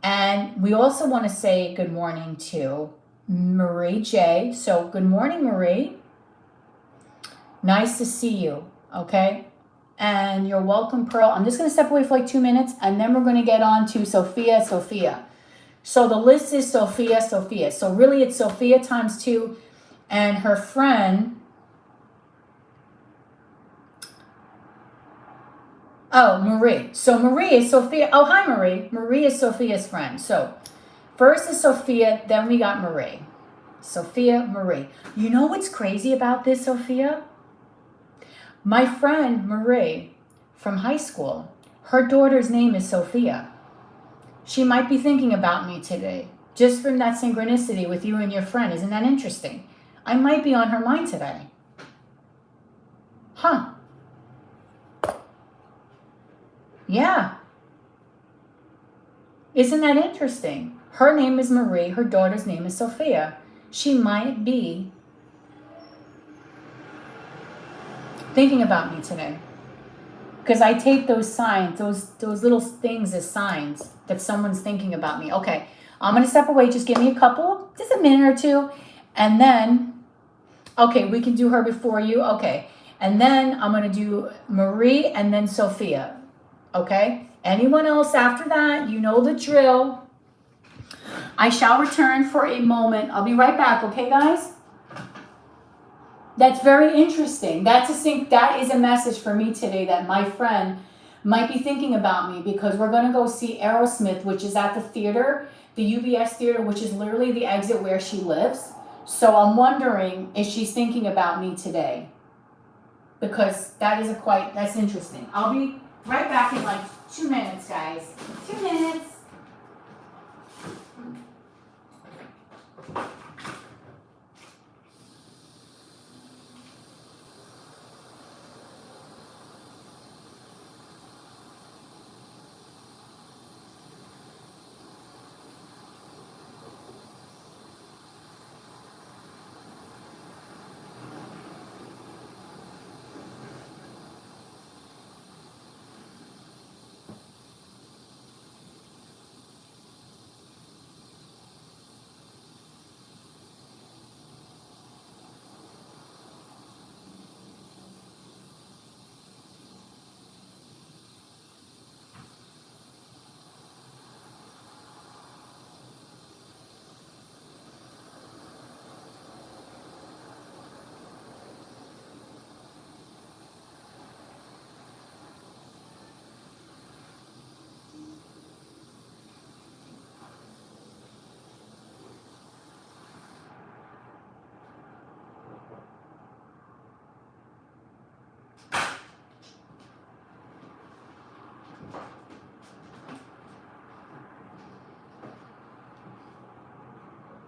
And we also want to say good morning to Marie J. So good morning, Marie. Nice to see you, okay? And you're welcome, Pearl. I'm just going to step away for like 2 minutes, and then we're going to get on to Sophia. So the list is Sophia. So really it's Sophia times 2, and her friend. Oh, Marie. So Marie is Sophia. Oh, hi, Marie. Marie is Sophia's friend. So first is Sophia, then we got Marie. Sophia, Marie. You know what's crazy about this, Sophia? My friend Marie from high school, her daughter's name is Sophia. She might be thinking about me today, just from that synchronicity with you and your friend. Isn't that interesting? I might be on her mind today. Huh. Yeah. Isn't that interesting? Her name is Marie, her daughter's name is Sophia. She might be thinking about me today, because I take those signs, those little things as signs that someone's thinking about me. Okay, I'm going to step away. Just give me just a minute or 2. And then, okay, we can do her before you. Okay. And then I'm going to do Marie and then Sophia. Okay. Anyone else after that, you know the drill. I shall return for a moment. I'll be right back. Okay, guys? That's very interesting. That is a message for me today that my friend might be thinking about me, because we're going to go see Aerosmith, which is at the theater, the UBS theater, which is literally the exit where she lives. So I'm wondering if she's thinking about me today, because that's interesting. I'll be right back in like 2 minutes, guys. 2 minutes.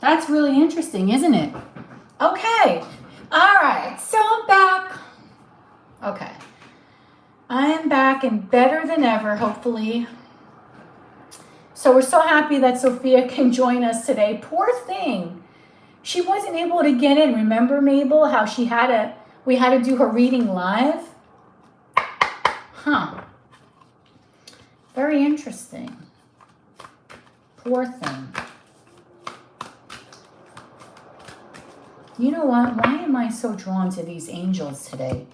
That's really interesting, isn't it? Okay. All right. So I'm back. Okay. I am back and better than ever, hopefully. So we're so happy that Sophia can join us today. Poor thing. She wasn't able to get in. Remember, Mabel, how we had to do her reading live? Huh. Very interesting. Poor thing. You know what? Why am I so drawn to these angels today?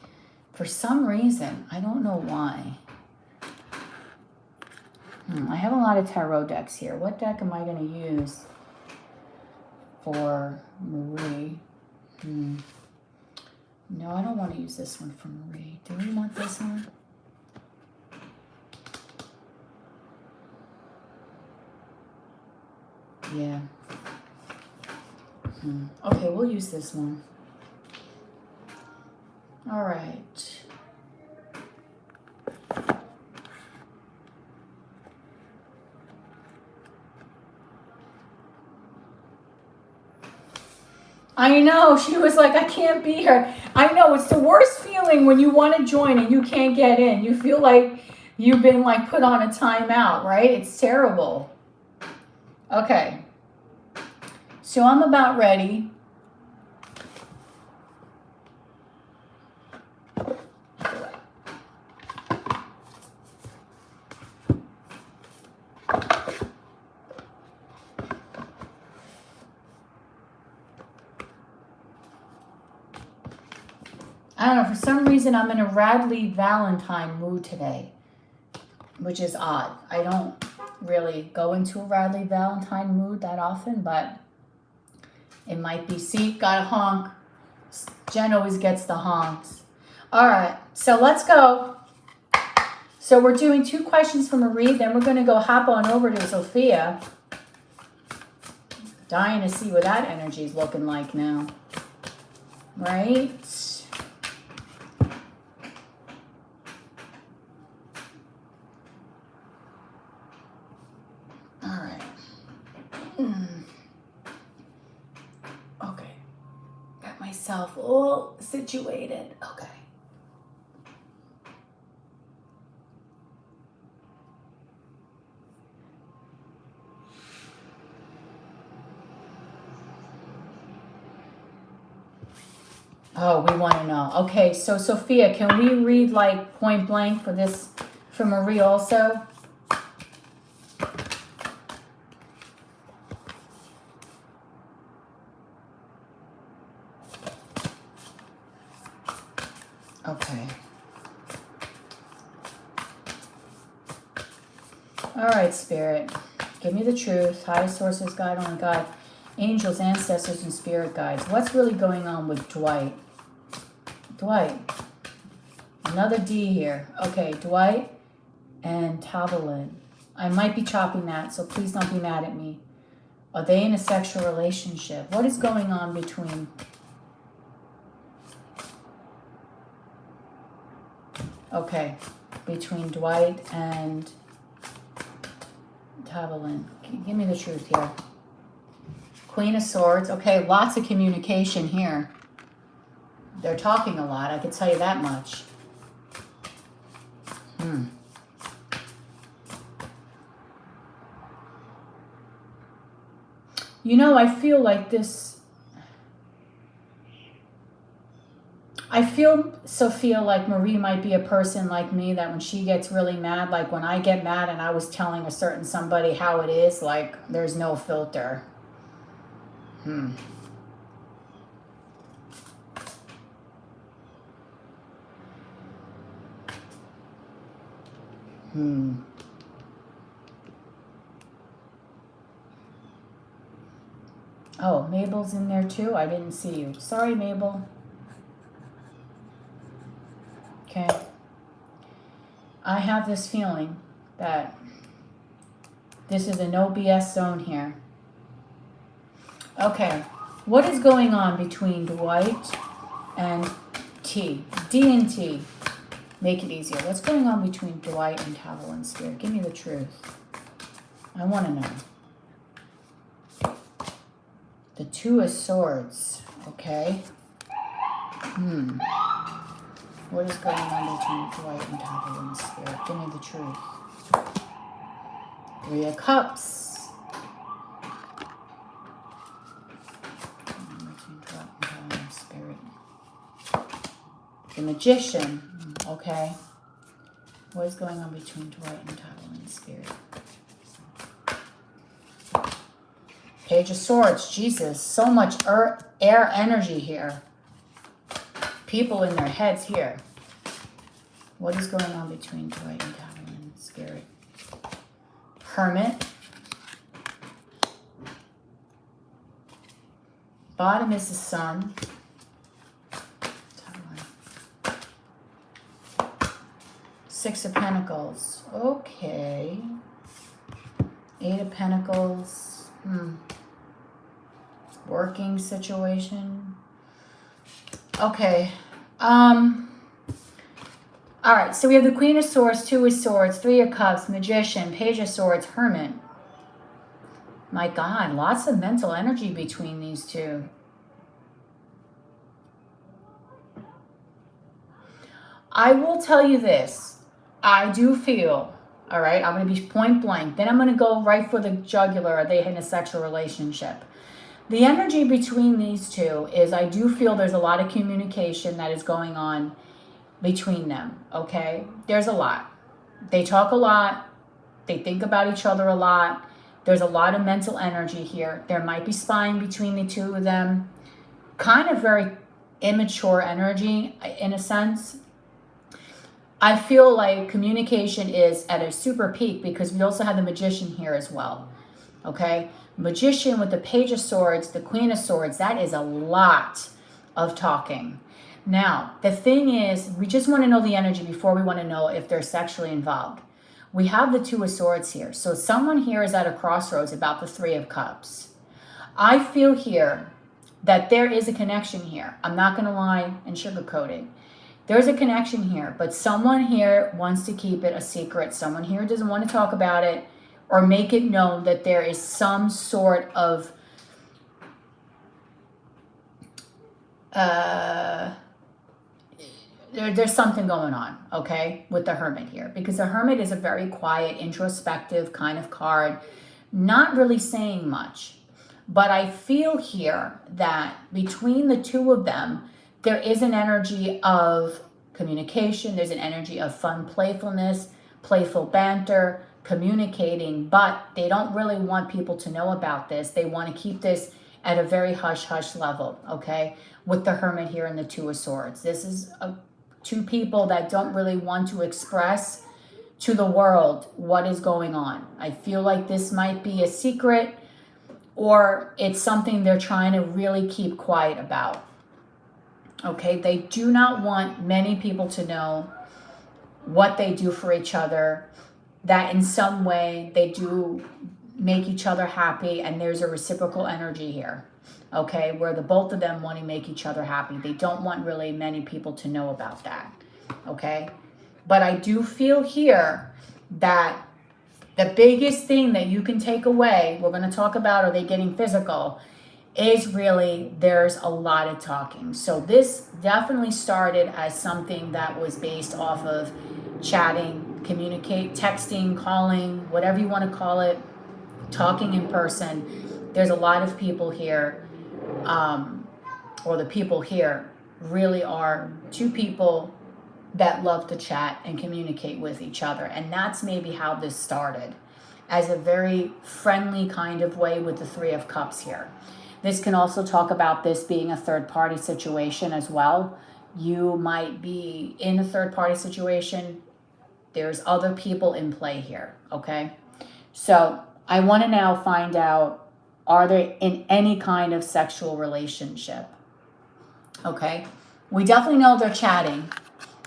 For some reason. I don't know why. I have a lot of tarot decks here. What deck am I going to use for Marie? No, I don't want to use this one for Marie. Do we want this one? Yeah. Okay, we'll use this one. All right. I know, she was like, I can't be here. I know, it's the worst feeling when you want to join and you can't get in. You feel like you've been like put on a timeout, right? It's terrible. Okay. So I'm about ready. I don't know, for some reason I'm in a Radley Valentine mood today, which is odd. I don't really go into a Radley Valentine mood that often, but it might be. See, got a honk. Jen always gets the honks. All right, so let's go. So we're doing 2 questions for Marie, then we're going to go hop on over to Sophia. Dying to see what that energy is looking like now. Right? Okay, got myself all situated. Okay. Oh, we want to know. Okay, so Sophia, can we read like point blank for this, for Marie also? Okay. All right, Spirit. Give me the truth. Highest sources, God, only God. Angels, ancestors, and spirit guides. What's really going on with Dwight? Dwight. Another D here. Okay, Dwight and Tavalin. I might be chopping that, so please don't be mad at me. Are they in a sexual relationship? What is going on between... Okay, between Dwight and Tavalin. Give me the truth here. Queen of Swords. Okay, lots of communication here. They're talking a lot, I can tell you that much. You know, I feel like this... I feel, Sophia, like Marie might be a person like me that when she gets really mad, like when I get mad and I was telling a certain somebody how it is, like there's no filter. Oh, Mabel's in there too? I didn't see you. Sorry, Mabel. Okay. I have this feeling that this is a no BS zone here. Okay. What is going on between Dwight and T? D and T. Make it easier. What's going on between Dwight and Tavalin, Spirit? Give me the truth. I want to know. The Two of Swords. Okay. What is going on between Dwight and Tavalin, Spirit? Give me the truth. 3 of Cups. Between Dwight and Tavalin, Spirit. The Magician. Okay. What is going on between Dwight and Tyrell in spirit? Page of Swords. Jesus. So much air energy here. People in their heads here. What is going on between Dwight and Tyrell in spirit? Hermit. Bottom is the Sun. Six of Pentacles. Okay. Eight of Pentacles. Working situation. Okay. All right. So we have the Queen of Swords, Two of Swords, Three of Cups, Magician, Page of Swords, Hermit. My God, lots of mental energy between these two. I will tell you this. I do feel, all right, I'm going to be point blank. Then I'm going to go right for the jugular. Are they in a sexual relationship? The energy between these two is I do feel there's a lot of communication that is going on between them, okay? There's a lot. They talk a lot. They think about each other a lot. There's a lot of mental energy here. There might be spying between the two of them. Kind of very immature energy in a sense. I feel like communication is at a super peak because we also have the Magician here as well. Okay? Magician with the Page of Swords, the Queen of Swords, that is a lot of talking. Now, the thing is, we just want to know the energy before we want to know if they're sexually involved. We have the Two of Swords here. So someone here is at a crossroads about the Three of Cups. I feel here that there is a connection here. I'm not going to lie and sugarcoat it. There's a connection here, but someone here wants to keep it a secret. Someone here doesn't want to talk about it or make it known that there is some sort of there's something going on, okay, with the Hermit here. Because the Hermit is a very quiet, introspective kind of card, not really saying much. But I feel here that between the two of them, there is an energy of communication. There's an energy of fun playfulness, playful banter, communicating, but they don't really want people to know about this. They want to keep this at a very hush-hush level, okay, with the Hermit here and the Two of Swords. This is two people that don't really want to express to the world what is going on. I feel like this might be a secret or it's something they're trying to really keep quiet about. Okay, they do not want many people to know what they do for each other, that in some way they do make each other happy and there's a reciprocal energy here, okay, where the both of them want to make each other happy. They don't want really many people to know about that, okay? But I do feel here that the biggest thing that you can take away, we're going to talk about are they getting physical, is really there's a lot of talking. So this definitely started as something that was based off of chatting, communicate, texting, calling, whatever you want to call it, talking in person. There's a lot of people here, or the people here really are two people that love to chat and communicate with each other. And that's maybe how this started, as a very friendly kind of way with the Three of Cups here. This can also talk about this being a third-party situation as well. You might be in a third-party situation. There's other people in play here, okay? So I want to now find out, are they in any kind of sexual relationship? Okay? We definitely know they're chatting.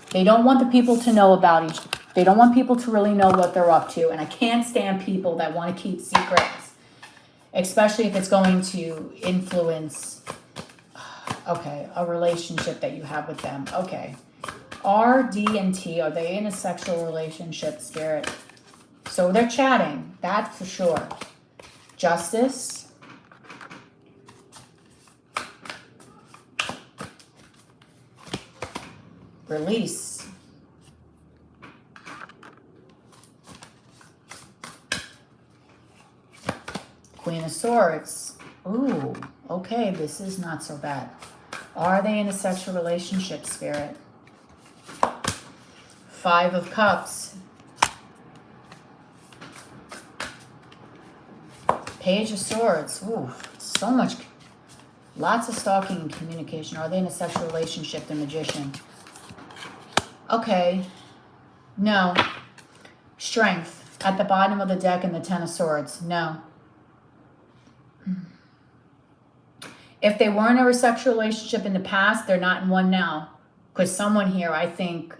They don't want the people to know about they don't want people to really know what they're up to. And I can't stand people that want to keep secrets, especially if it's going to influence, okay, a relationship that you have with them. Okay. R, D, and T, are they in a sexual relationship, Spirit? So they're chatting, that's for sure. Justice. Release. Queen of Swords. Ooh, okay, this is not so bad. Are they in a sexual relationship, Spirit? Five of Cups. Page of Swords. Ooh, so much. Lots of stalking and communication. Are they in a sexual relationship? The Magician. Okay. No. Strength. At the bottom of the deck and the Ten of Swords. No. If they weren't in a sexual relationship in the past, they're not in one now. Because someone here, I think,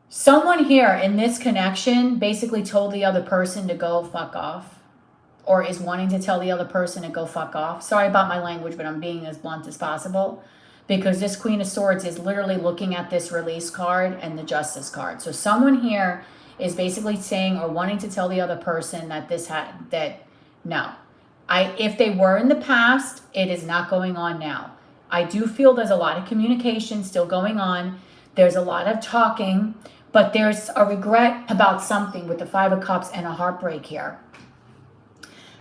someone here in this connection basically told the other person to go fuck off. Or is wanting to tell the other person to go fuck off. Sorry about my language, but I'm being as blunt as possible. Because this Queen of Swords is literally looking at this Release card and the Justice card. So someone here is basically saying or wanting to tell the other person that no. If they were in the past, it is not going on now. I do feel there's a lot of communication still going on. There's a lot of talking, but there's a regret about something with the Five of Cups and a heartbreak here.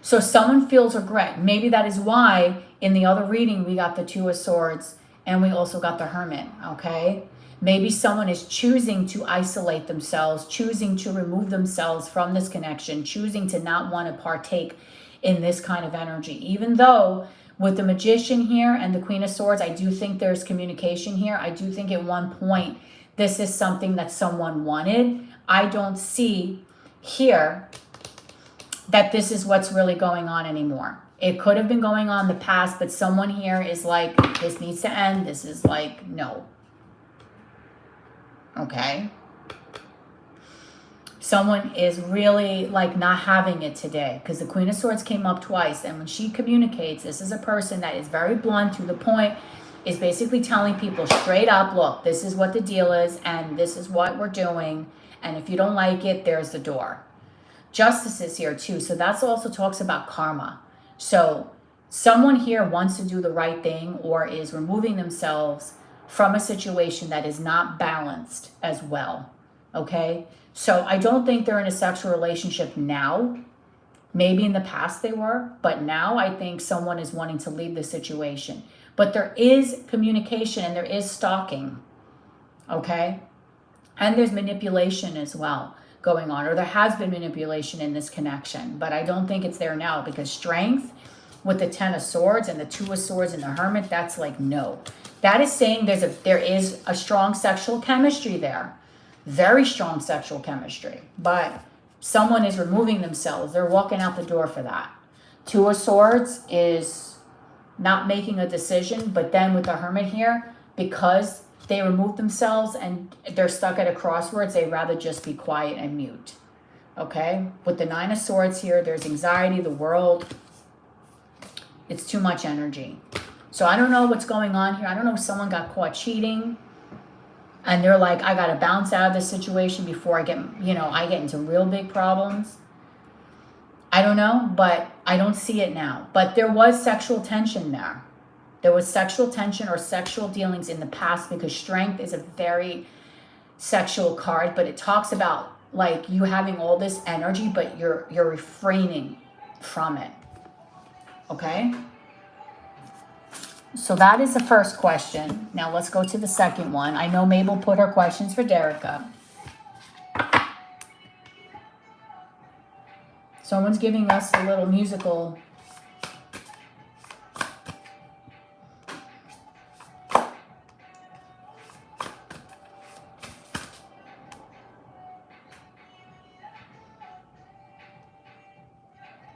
So someone feels regret. Maybe that is why in the other reading we got the Two of Swords and we also got the Hermit, okay? Maybe someone is choosing to isolate themselves, choosing to remove themselves from this connection, choosing to not want to partake in this kind of energy. Even though with the Magician here and the Queen of Swords, I do think there's communication here. I do think at one point this is something that someone wanted. I don't see here that this is what's really going on anymore. It could have been going on in the past, but someone here is like, this needs to end. This is like, no. Okay. Someone is really like not having it today because the Queen of Swords came up twice. And when she communicates, this is a person that is very blunt, to the point, is basically telling people straight up, look, this is what the deal is and this is what we're doing. And if you don't like it, there's the door. Justice is here too. So that's also talks about karma. So someone here wants to do the right thing or is removing themselves from a situation that is not balanced as well. Okay. So I don't think they're in a sexual relationship now. Maybe in the past they were, but now I think someone is wanting to leave the situation. But there is communication and there is stalking. Okay. And there's manipulation as well going on, or there has been manipulation in this connection, but I don't think it's there now because strength with the Ten of Swords and the Two of Swords and the Hermit, that's like no. That is saying there is a strong sexual chemistry there, very strong sexual chemistry, but someone is removing themselves. They're walking out the door for that. Two of Swords is not making a decision, but then with the Hermit here, because they remove themselves and they're stuck at a crossroads, they'd rather just be quiet and mute. Okay? With the Nine of Swords here, there's anxiety, the world. It's too much energy. So I don't know what's going on here. I don't know if someone got caught cheating and they're like, I got to bounce out of this situation before I get into real big problems. I don't know, but I don't see it now. But there was sexual tension there. There was sexual tension or sexual dealings in the past because strength is a very sexual card, but it talks about like you having all this energy, but you're refraining from it. Okay? So that is the first question. Now let's go to the second one. I know Mabel put her questions for Derica. Someone's giving us a little musical.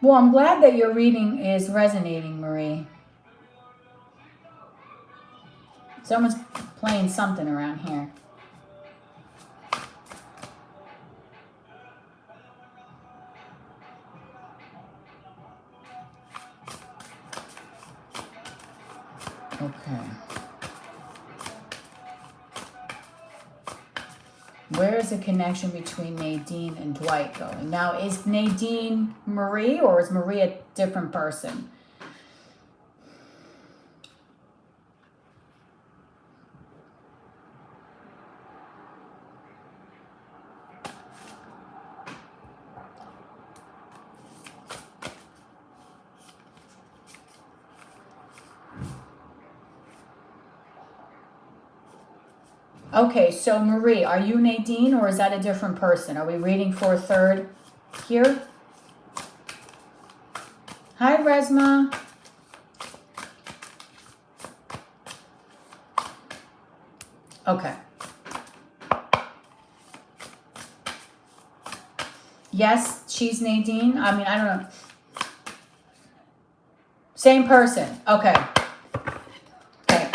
Well, I'm glad that your reading is resonating, Marie. Someone's playing something around here. Okay. Where is the connection between Nadine and Dwight going? Now, is Nadine Marie or is Marie a different person? Okay, so Marie, are you Nadine or is that a different person? Are we reading for a third here? Hi, Resma. Okay. Yes, she's Nadine. I mean, I don't know. Same person. Okay. Okay.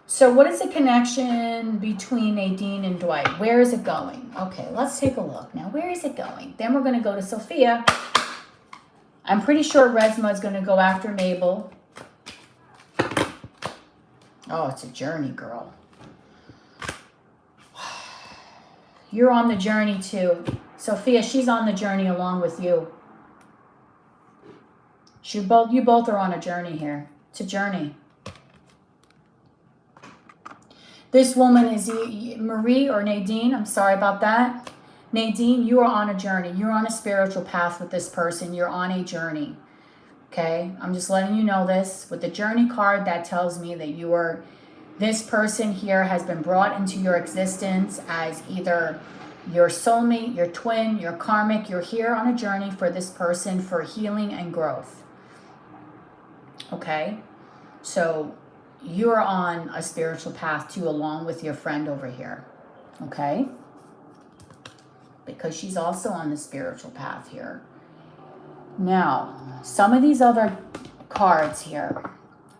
So what is the connection between Nadine and Dwight? Where is it going? Okay, let's take a look. Now, where is it going? Then we're going to go to Sophia. I'm pretty sure Resma is going to go after Mabel. Oh, it's a journey, girl. You're on the journey too. Sophia, she's on the journey along with you. You both are on a journey here. It's a journey. This woman is Marie or Nadine. I'm sorry about that. Nadine, you are on a journey. You're on a spiritual path with this person. You're on a journey. Okay? I'm just letting you know this. With the journey card, that tells me that this person here has been brought into your existence as either your soulmate, your twin, your karmic. You're here on a journey for this person for healing and growth. Okay? So you're on a spiritual path too, along with your friend over here. Okay? Because she's also on the spiritual path here. Now, some of these other cards here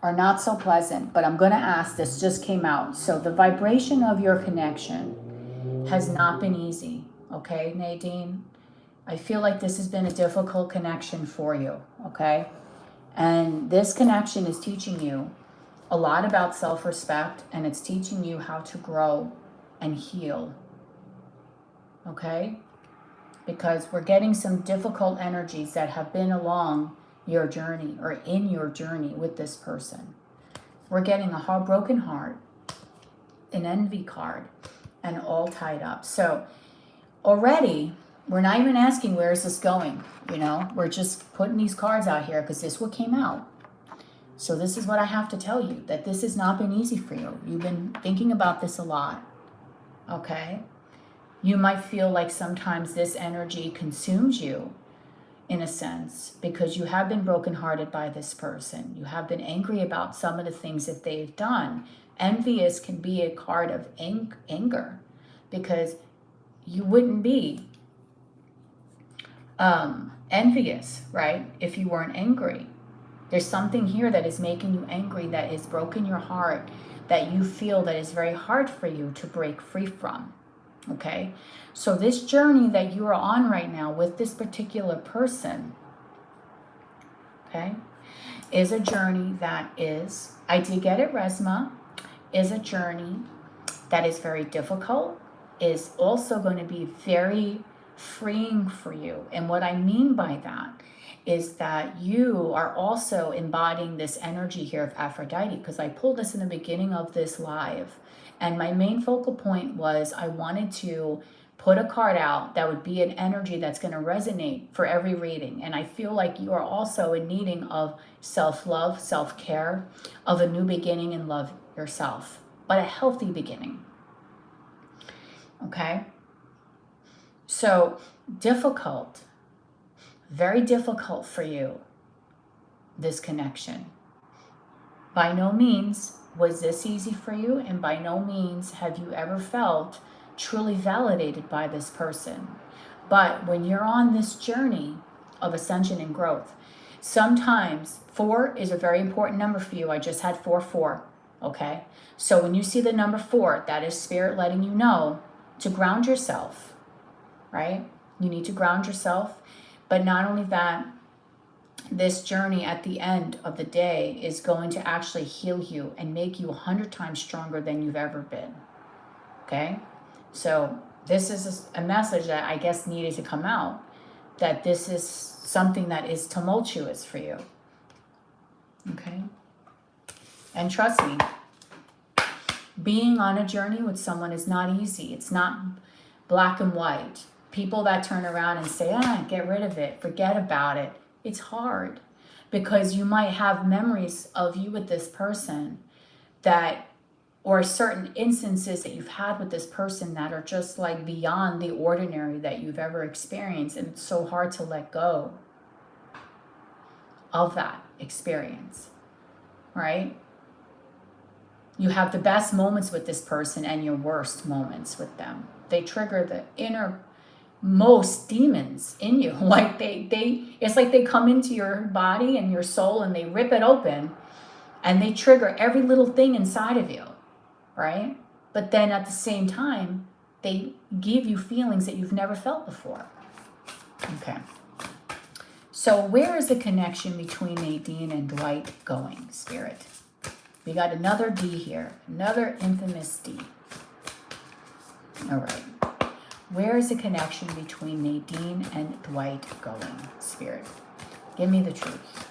are not so pleasant, but I'm going to ask, this just came out. So the vibration of your connection has not been easy. Okay, Nadine? I feel like this has been a difficult connection for you. Okay? And this connection is teaching you a lot about self-respect, and it's teaching you how to grow and heal. Okay? Because we're getting some difficult energies that have been along your journey or in your journey with this person. We're getting a broken heart, an envy card, and all tied up. So already, we're not even asking where is this going, you know? We're just putting these cards out here because this is what came out. So this is what I have to tell you, that this has not been easy for you. You've been thinking about this a lot, okay? You might feel like sometimes this energy consumes you in a sense because you have been brokenhearted by this person. You have been angry about some of the things that they've done. Envious can be a card of anger because you wouldn't be envious, right, if you weren't angry. There's something here that is making you angry, that has broken your heart, that you feel that is very hard for you to break free from. Okay, so this journey that you are on right now with this particular person, okay, is a journey that is, I did get it, Resma, is a journey that is very difficult, is also going to be very freeing for you. And what I mean by that is that you are also embodying this energy here of Aphrodite, because I pulled this in the beginning of this live. And my main focal point was I wanted to put a card out that would be an energy that's going to resonate for every reading. And I feel like you are also in needing of self-love, self-care, of a new beginning and love yourself, but a healthy beginning. Okay? So difficult, very difficult for you, this connection. By no means was this easy for you, and by no means have you ever felt truly validated by this person. But when you're on this journey of ascension and growth, sometimes 4 is a very important number for you. I just had 4-4, okay? So when you see the number 4, that is spirit letting you know to ground yourself, right? You need to ground yourself. But not only that, this journey at the end of the day is going to actually heal you and make you 100 times stronger than you've ever been. Okay? So this is a message that I guess needed to come out, that this is something that is tumultuous for you. Okay? And trust me, being on a journey with someone is not easy. It's not black and white. People that turn around and say, get rid of it, forget about it. It's hard because you might have memories of you with this person that or certain instances that you've had with this person that are just like beyond the ordinary that you've ever experienced. And it's so hard to let go of that experience, right? You have the best moments with this person and your worst moments with them. They trigger the innermost demons in you. Like it's like they come into your body and your soul and they rip it open and they trigger every little thing inside of you, right? But then at the same time, they give you feelings that you've never felt before. Okay. So where is the connection between Nadine and Dwight going, Spirit? We got another D here, another infamous D. All right. Where is the connection between Nadine and Dwight going, Spirit? Give me the truth.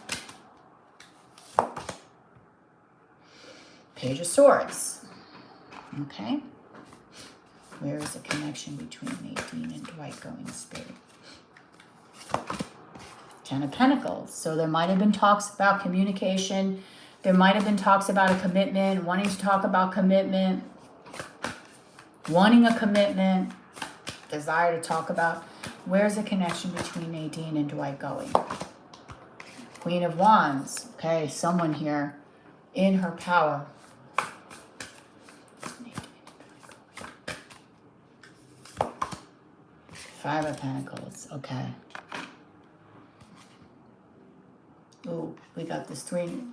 Page of Swords. Okay. Where is the connection between Nadine and Dwight going, Spirit? Ten of Pentacles. So there might have been talks about communication. There might have been talks about a commitment, wanting to talk about commitment, wanting a commitment, desire to talk about. Where's the connection between Nadine and Dwight going? Queen of Wands. Okay, someone here in her power. Five of Pentacles. Okay. Ooh, we got this three.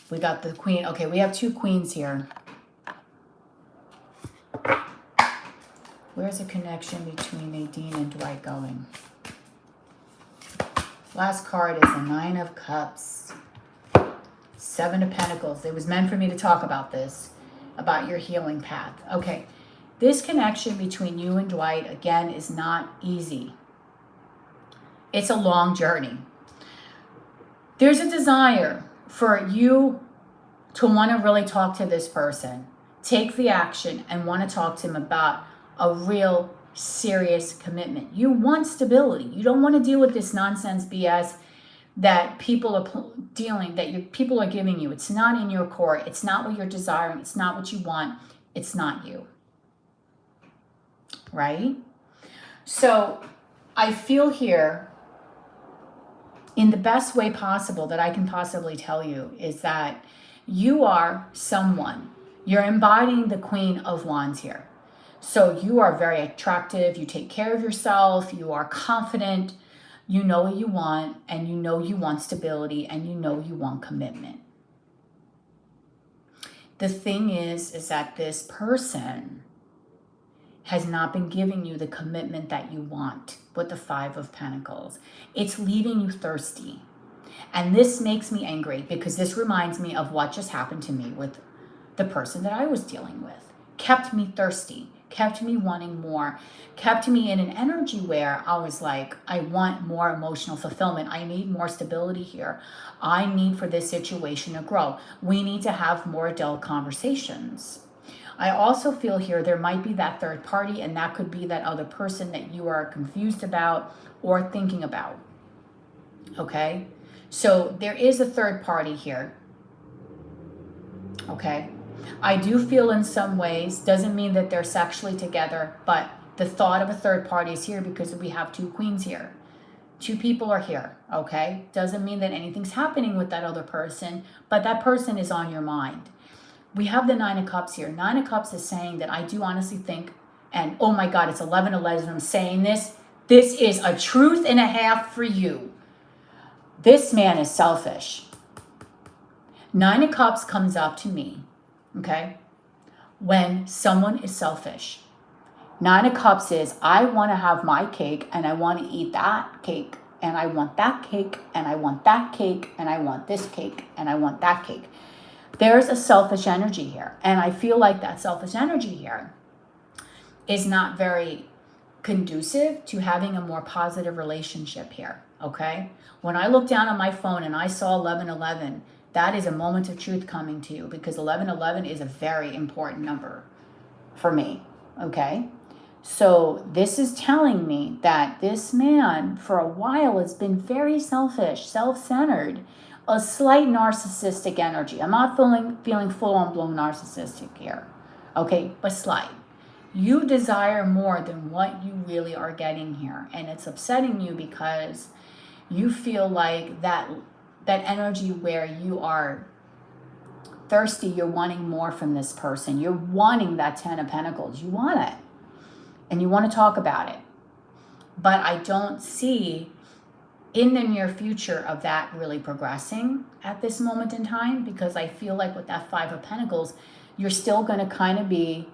We got the Queen. Okay, we have two queens here. Where's the connection between Nadine and Dwight going? Last card is the Nine of Cups. Seven of Pentacles. It was meant for me to talk about this, about your healing path. Okay, this connection between you and Dwight, again, is not easy. It's a long journey. There's a desire for you to want to really talk to this person, take the action and want to talk to him about a real serious commitment. You want stability. You don't want to deal with this nonsense BS that people are people are giving you. It's not in your core. It's not what you're desiring. It's not what you want. It's not you. Right? So I feel here, in the best way possible that I can possibly tell you, is that you are someone. You're embodying the Queen of Wands here. So you are very attractive. You take care of yourself. You are confident. You know what you want, and you know you want stability, and you know you want commitment. The thing is that this person has not been giving you the commitment that you want with the Five of Pentacles. It's leaving you thirsty. And this makes me angry because this reminds me of what just happened to me with the person that I was dealing with. Kept me thirsty, kept me wanting more, kept me in an energy where I was like, I want more emotional fulfillment. I need more stability here. I need for this situation to grow. We need to have more adult conversations. I also feel here there might be that third party, and that could be that other person that you are confused about or thinking about. Okay? So there is a third party here. Okay? I do feel in some ways, doesn't mean that they're sexually together, but the thought of a third party is here because we have two queens here. Two people are here, okay? Doesn't mean that anything's happening with that other person, but that person is on your mind. We have the Nine of Cups here. Nine of Cups is saying that I do honestly think, and oh my God, it's 11/11, I'm saying this. This is a truth and a half for you. This man is selfish. Nine of Cups comes up to me, okay, when someone is selfish. Nine of Cups is, I want to have my cake, and I want to eat that cake, and I want that cake, and I want that cake, and I want this cake, and I want that cake. There's a selfish energy here, and I feel like that selfish energy here is not very conducive to having a more positive relationship here, okay? When I look down on my phone and I saw 11/11, that is a moment of truth coming to you, because 11/11 is a very important number for me, okay? So this is telling me that this man for a while has been very selfish, self-centered, a slight narcissistic energy. I'm not feeling full-on blown narcissistic here, okay, but slight. You desire more than what you really are getting here, and it's upsetting you because you feel like that energy where you are thirsty, you're wanting more from this person. You're wanting that 10 of Pentacles. You want it. And you want to talk about it. But I don't see in the near future of that really progressing at this moment in time, because I feel like with that 5 of Pentacles, you're still going to kind of be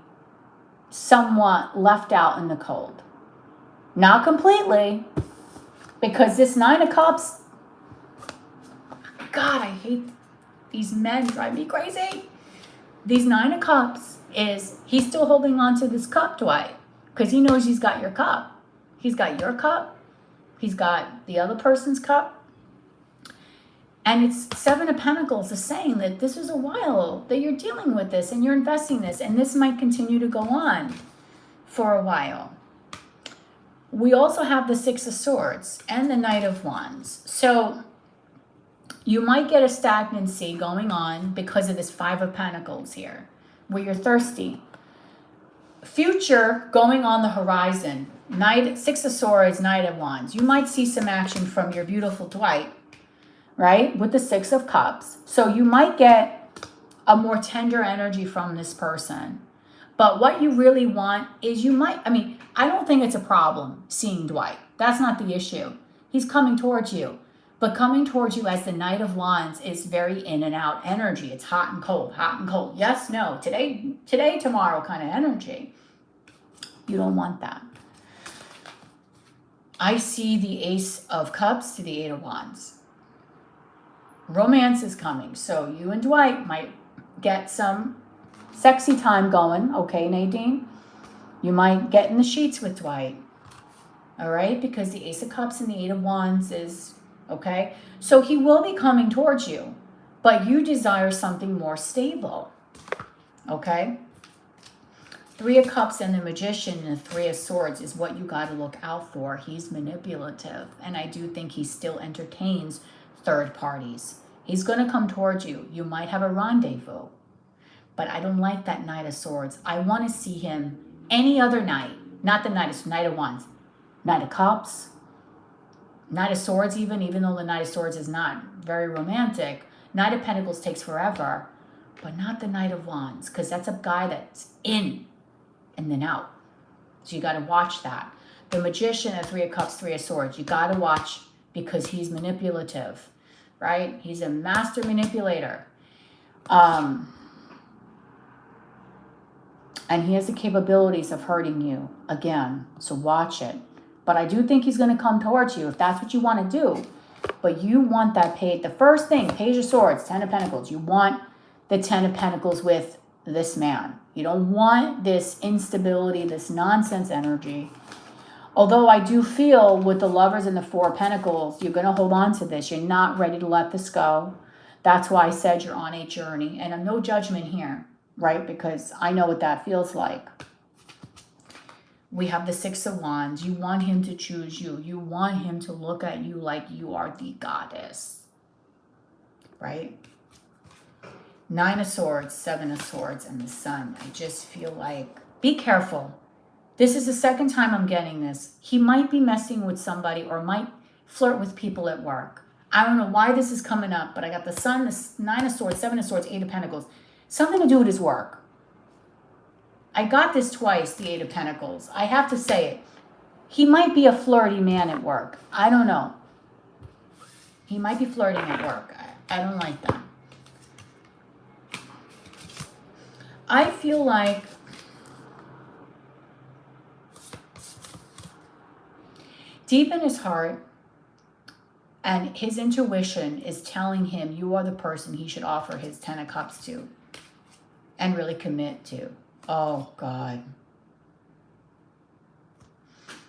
somewhat left out in the cold. Not completely, because this 9 of Cups, God, I hate these men, drive me crazy. These 9 of Cups is, he's still holding on to this cup, Dwight, because he knows he's got your cup. He's got your cup. He's got the other person's cup. And it's 7 of Pentacles is saying that this is a while that you're dealing with this and you're investing this, and this might continue to go on for a while. We also have the 6 of Swords and the Knight of Wands. So you might get a stagnancy going on because of this 5 of Pentacles here, where you're thirsty. Future going on the horizon. 6 of Swords, Knight of Wands. You might see some action from your beautiful Dwight, right? With the 6 of Cups. So you might get a more tender energy from this person. But what you really want is you might, I mean, I don't think it's a problem seeing Dwight. That's not the issue. He's coming towards you. But coming towards you as the Knight of Wands is very in and out energy. It's hot and cold, hot and cold. Yes, no, today, tomorrow kind of energy. You don't want that. I see the Ace of Cups to the 8 of Wands. Romance is coming. So you and Dwight might get some sexy time going. Okay, Nadine? You might get in the sheets with Dwight. All right? Because the Ace of Cups and the 8 of Wands is, okay? So he will be coming towards you. But you desire something more stable. Okay? 3 of Cups and the Magician and the 3 of Swords is what you got to look out for. He's manipulative. And I do think he still entertains third parties. He's going to come towards you. You might have a rendezvous. But I don't like that Knight of Swords. I want to see him any other night. Not the Knight of Wands. Knight of Cups. Knight of Swords even though the Knight of Swords is not very romantic. Knight of Pentacles takes forever. But not the Knight of Wands. Because that's a guy that's in and then out. So you got to watch that. The Magician at 3 of Cups, 3 of Swords. You got to watch because he's manipulative. Right? He's a master manipulator. And he has the capabilities of hurting you again. So watch it. But I do think he's going to come towards you if that's what you want to do. But you want that page. The first thing, Page of Swords, 10 of Pentacles. You want the 10 of Pentacles with this man. You don't want this instability, this nonsense energy. Although I do feel with the Lovers and the 4 of Pentacles, you're going to hold on to this. You're not ready to let this go. That's why I said you're on a journey. And I'm no judgment here, right? Because I know what that feels like. We have the 6 of Wands. You want him to choose you. You want him to look at you like you are the goddess, right? 9 of Swords, 7 of Swords, and the Sun. I just feel like, be careful. This is the second time I'm getting this. He might be messing with somebody or might flirt with people at work. I don't know why this is coming up, but I got the Sun, the 9 of Swords, 7 of Swords, 8 of Pentacles. Something to do with his work. I got this twice, the 8 of Pentacles. I have to say it. He might be a flirty man at work. I don't know. He might be flirting at work. I don't like that. I feel like deep in his heart and his intuition is telling him you are the person he should offer his 10 of Cups to and really commit to. Oh, God.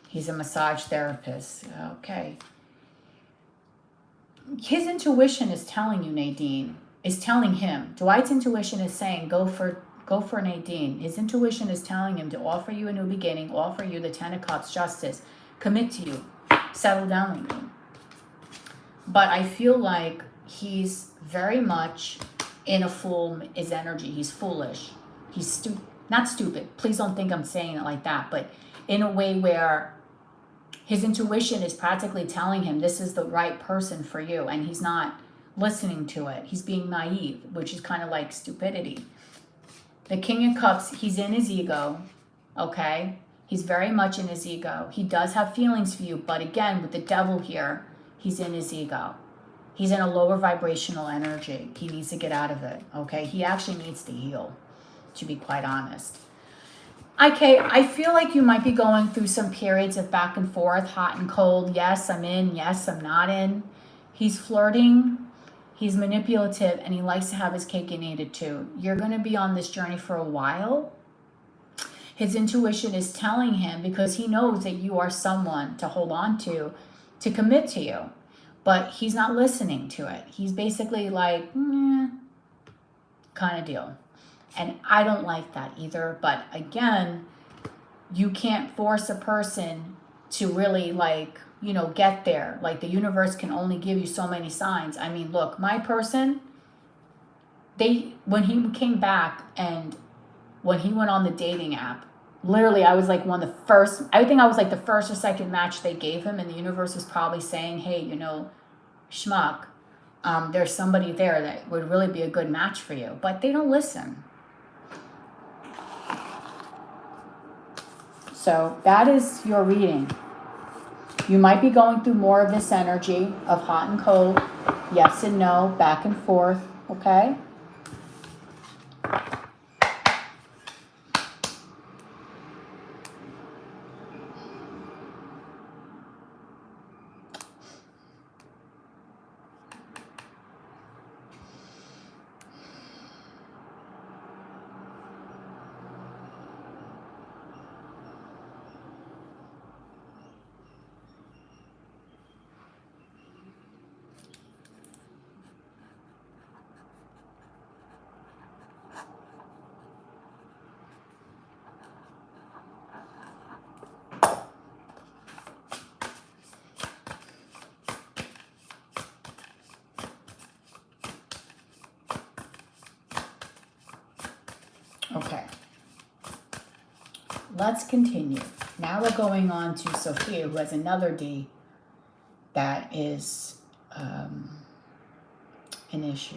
He's a massage therapist. Okay. His intuition is telling you, Nadine, is telling him. Dwight's intuition is saying, go for Go for Nadine. His intuition is telling him to offer you a new beginning, offer you the 10 of Cups, justice, commit to you, settle down with you. But I feel like he's very much in a fool, his energy. He's foolish. He's not stupid. Please don't think I'm saying it like that. But in a way where his intuition is practically telling him this is the right person for you. And he's not listening to it. He's being naive, which is kind of like stupidity. The King of Cups, he's in his ego, okay? He's very much in his ego. He does have feelings for you, but again, with the Devil here, he's in his ego. He's in a lower vibrational energy. He needs to get out of it, okay? He actually needs to heal, to be quite honest. Okay, I feel like you might be going through some periods of back and forth, hot and cold. Yes, I'm in. Yes, I'm not in. He's flirting. He's manipulative, and he likes to have his cake and eat it too. You're going to be on this journey for a while. His intuition is telling him, because he knows that you are someone to hold on to commit to you. But he's not listening to it. He's basically like, kind of deal. And I don't like that either. But again, you can't force a person to really like, you know, get there. Like the universe can only give you so many signs. I mean, look, my person, when he came back and when he went on the dating app, literally I was like one of the first, I think I was like the first or second match they gave him, and the universe was probably saying, hey, you know, schmuck, there's somebody there that would really be a good match for you. But they don't listen. So that is your reading. You might be going through more of this energy of hot and cold, yes and no, back and forth, okay? Okay, let's continue. Now we're going on to Sophia, who has another D that is an issue.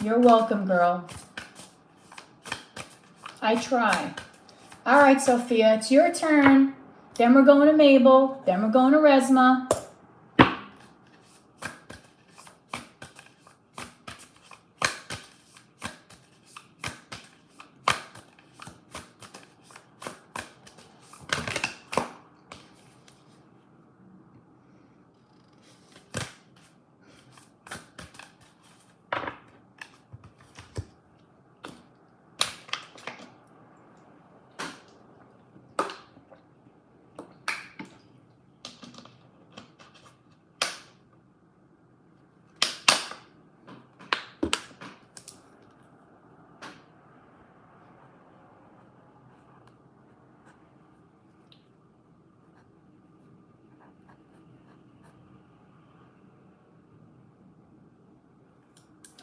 You're welcome, girl. I try. All right, Sophia, it's your turn. Then we're going to Mabel. Then we're going to Resma.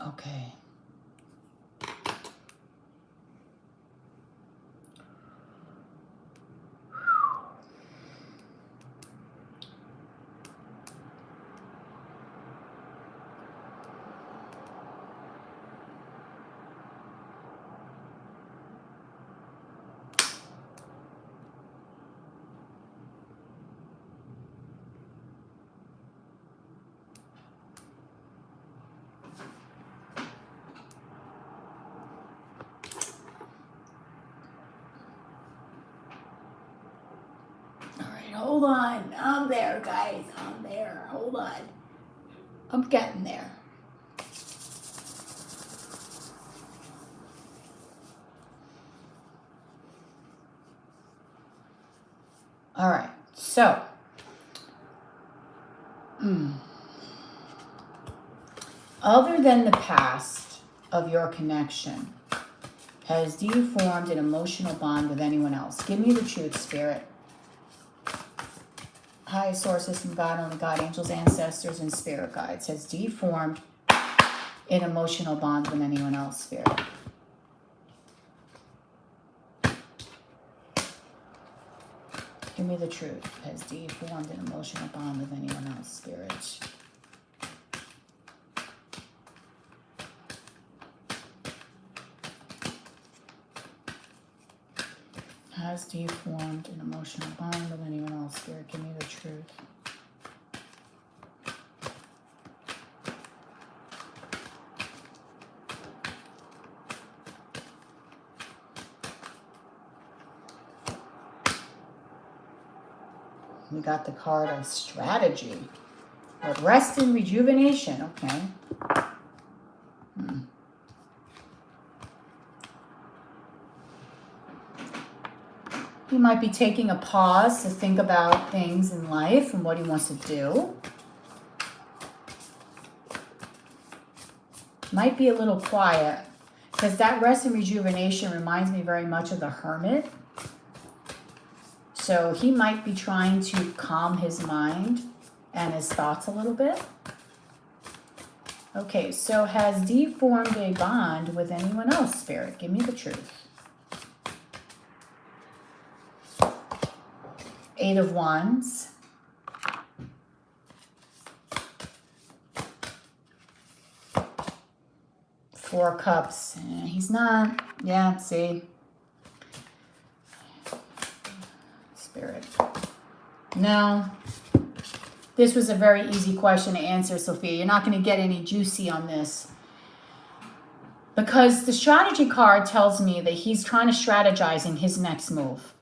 Okay. Hold on. I'm there, guys. I'm there. Hold on. I'm getting there. All right. So, other than the past, of your connection. Has D formed an emotional bond with anyone else? Give me the truth, Spirit. Highest sources from God, only God, angels, ancestors, and spirit guides. Has D formed an emotional bond with anyone else, Spirit? Give me the truth. Has D formed an emotional bond with anyone else, Spirit? Has D formed an emotional bond with anyone else, Spirit? Give me the truth. We got the card of strategy. With rest and rejuvenation. Okay. He might be taking a pause to think about things in life and what he wants to do. Might be a little quiet, because that rest and rejuvenation reminds me very much of the Hermit. So he might be trying to calm his mind and his thoughts a little bit. Okay, so has D formed a bond with anyone else, Spirit? Give me the truth. Eight of Wands. Four of Cups. He's not. Yeah, see. Spirit. No. This was a very easy question to answer, Sophia. You're not going to get any juicy on this. Because the strategy card tells me that he's trying to strategizing his next move.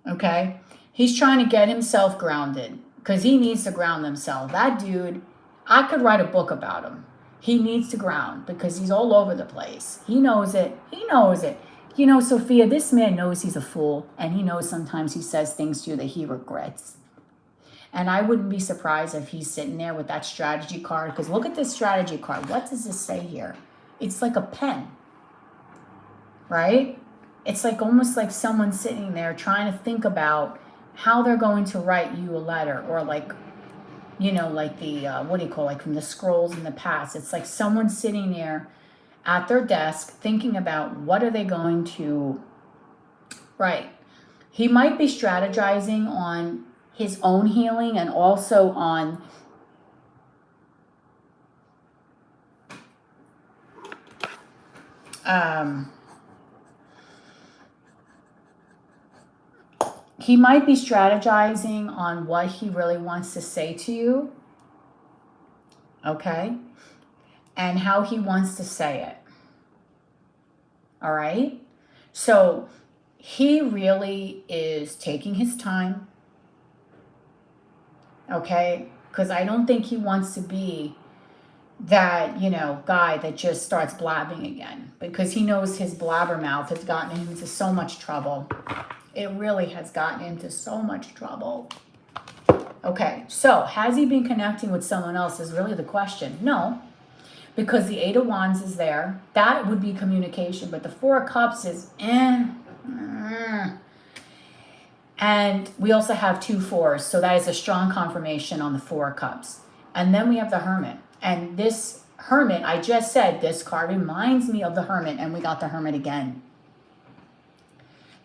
Okay? He's trying to get himself grounded. Because he needs to ground himself. That dude, I could write a book about him. He needs to ground because he's all over the place. He knows it. He knows it. You know, Sophia, this man knows he's a fool. And he knows sometimes he says things to you that he regrets. And I wouldn't be surprised if he's sitting there with that strategy card. Because look at this strategy card. What does this say here? It's like a pen. Right? It's like almost like someone sitting there trying to think about how they're going to write you a letter. Or like, you know, like the, what do you call it? Like from the scrolls in the past. It's like someone sitting there at their desk thinking about what are they going to write. He might be strategizing on his own healing and also on he might be strategizing on what he really wants to say to you, okay, and how he wants to say it, all right? So he really is taking his time, okay, because I don't think he wants to be that, you know, guy that just starts blabbing again, because he knows his blabbermouth has gotten him into so much trouble. It really has gotten into so much trouble. Okay, so has he been connecting with someone else is really the question. No, because the Eight of Wands is there. That would be communication, but the Four of Cups is And we also have 2 fours, so that is a strong confirmation on the Four of Cups. And then we have the Hermit. And this Hermit, I just said, this card reminds me of the Hermit, and we got the Hermit again.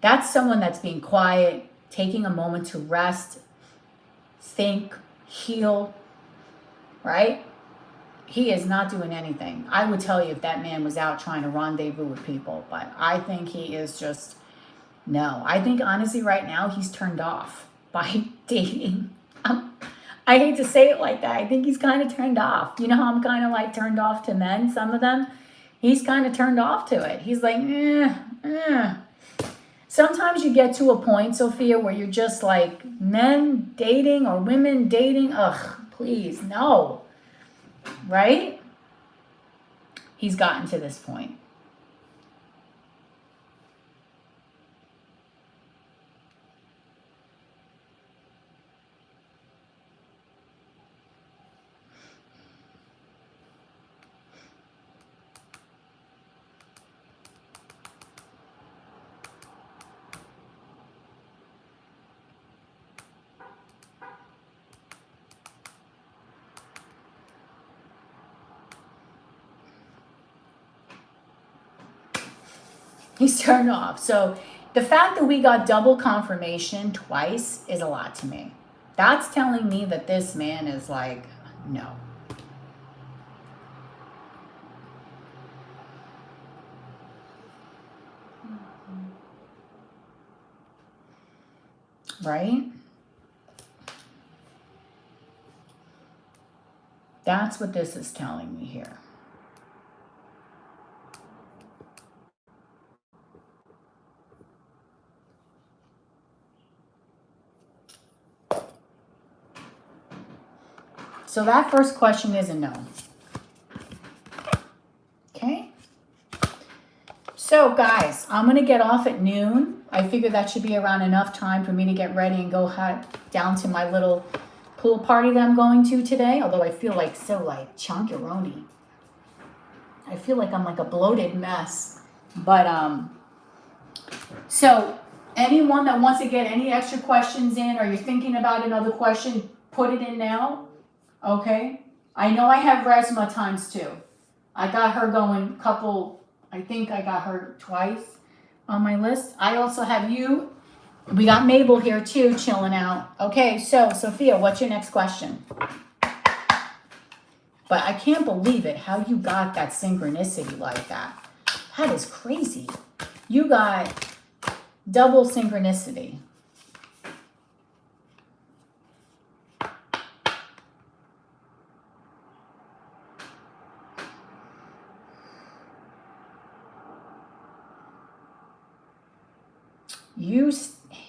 That's someone that's being quiet, taking a moment to rest, think, heal, right? He is not doing anything. I would tell you if that man was out trying to rendezvous with people, but I think he is just, no. I think honestly right now he's turned off by dating. I hate to say it like that. I think he's kind of turned off. You know how I'm kind of like turned off to men, some of them? He's kind of turned off to it. He's like, Sometimes you get to a point, Sophia, where you're just like, men dating or women dating, ugh, please, no. Right? He's gotten to this point. He's turned off. So the fact that we got double confirmation twice is a lot to me. That's telling me that this man is like, no. Right? That's what this is telling me here. So that first question is a no. Okay. So guys, I'm going to get off at noon. I figure that should be around enough time for me to get ready and go down to my little pool party that I'm going to today. Although I feel like so like chunkaroni. I feel like I'm like a bloated mess. But so anyone that wants to get any extra questions in, or you're thinking about another question, put it in now. Okay, I know I have Resma times 2. I got her going I think I got her twice on my list. I also have you. We got Mabel here too, chilling out. Okay, so Sophia, what's your next question? But I can't believe it, how you got that synchronicity like that. That is crazy. You got double synchronicity.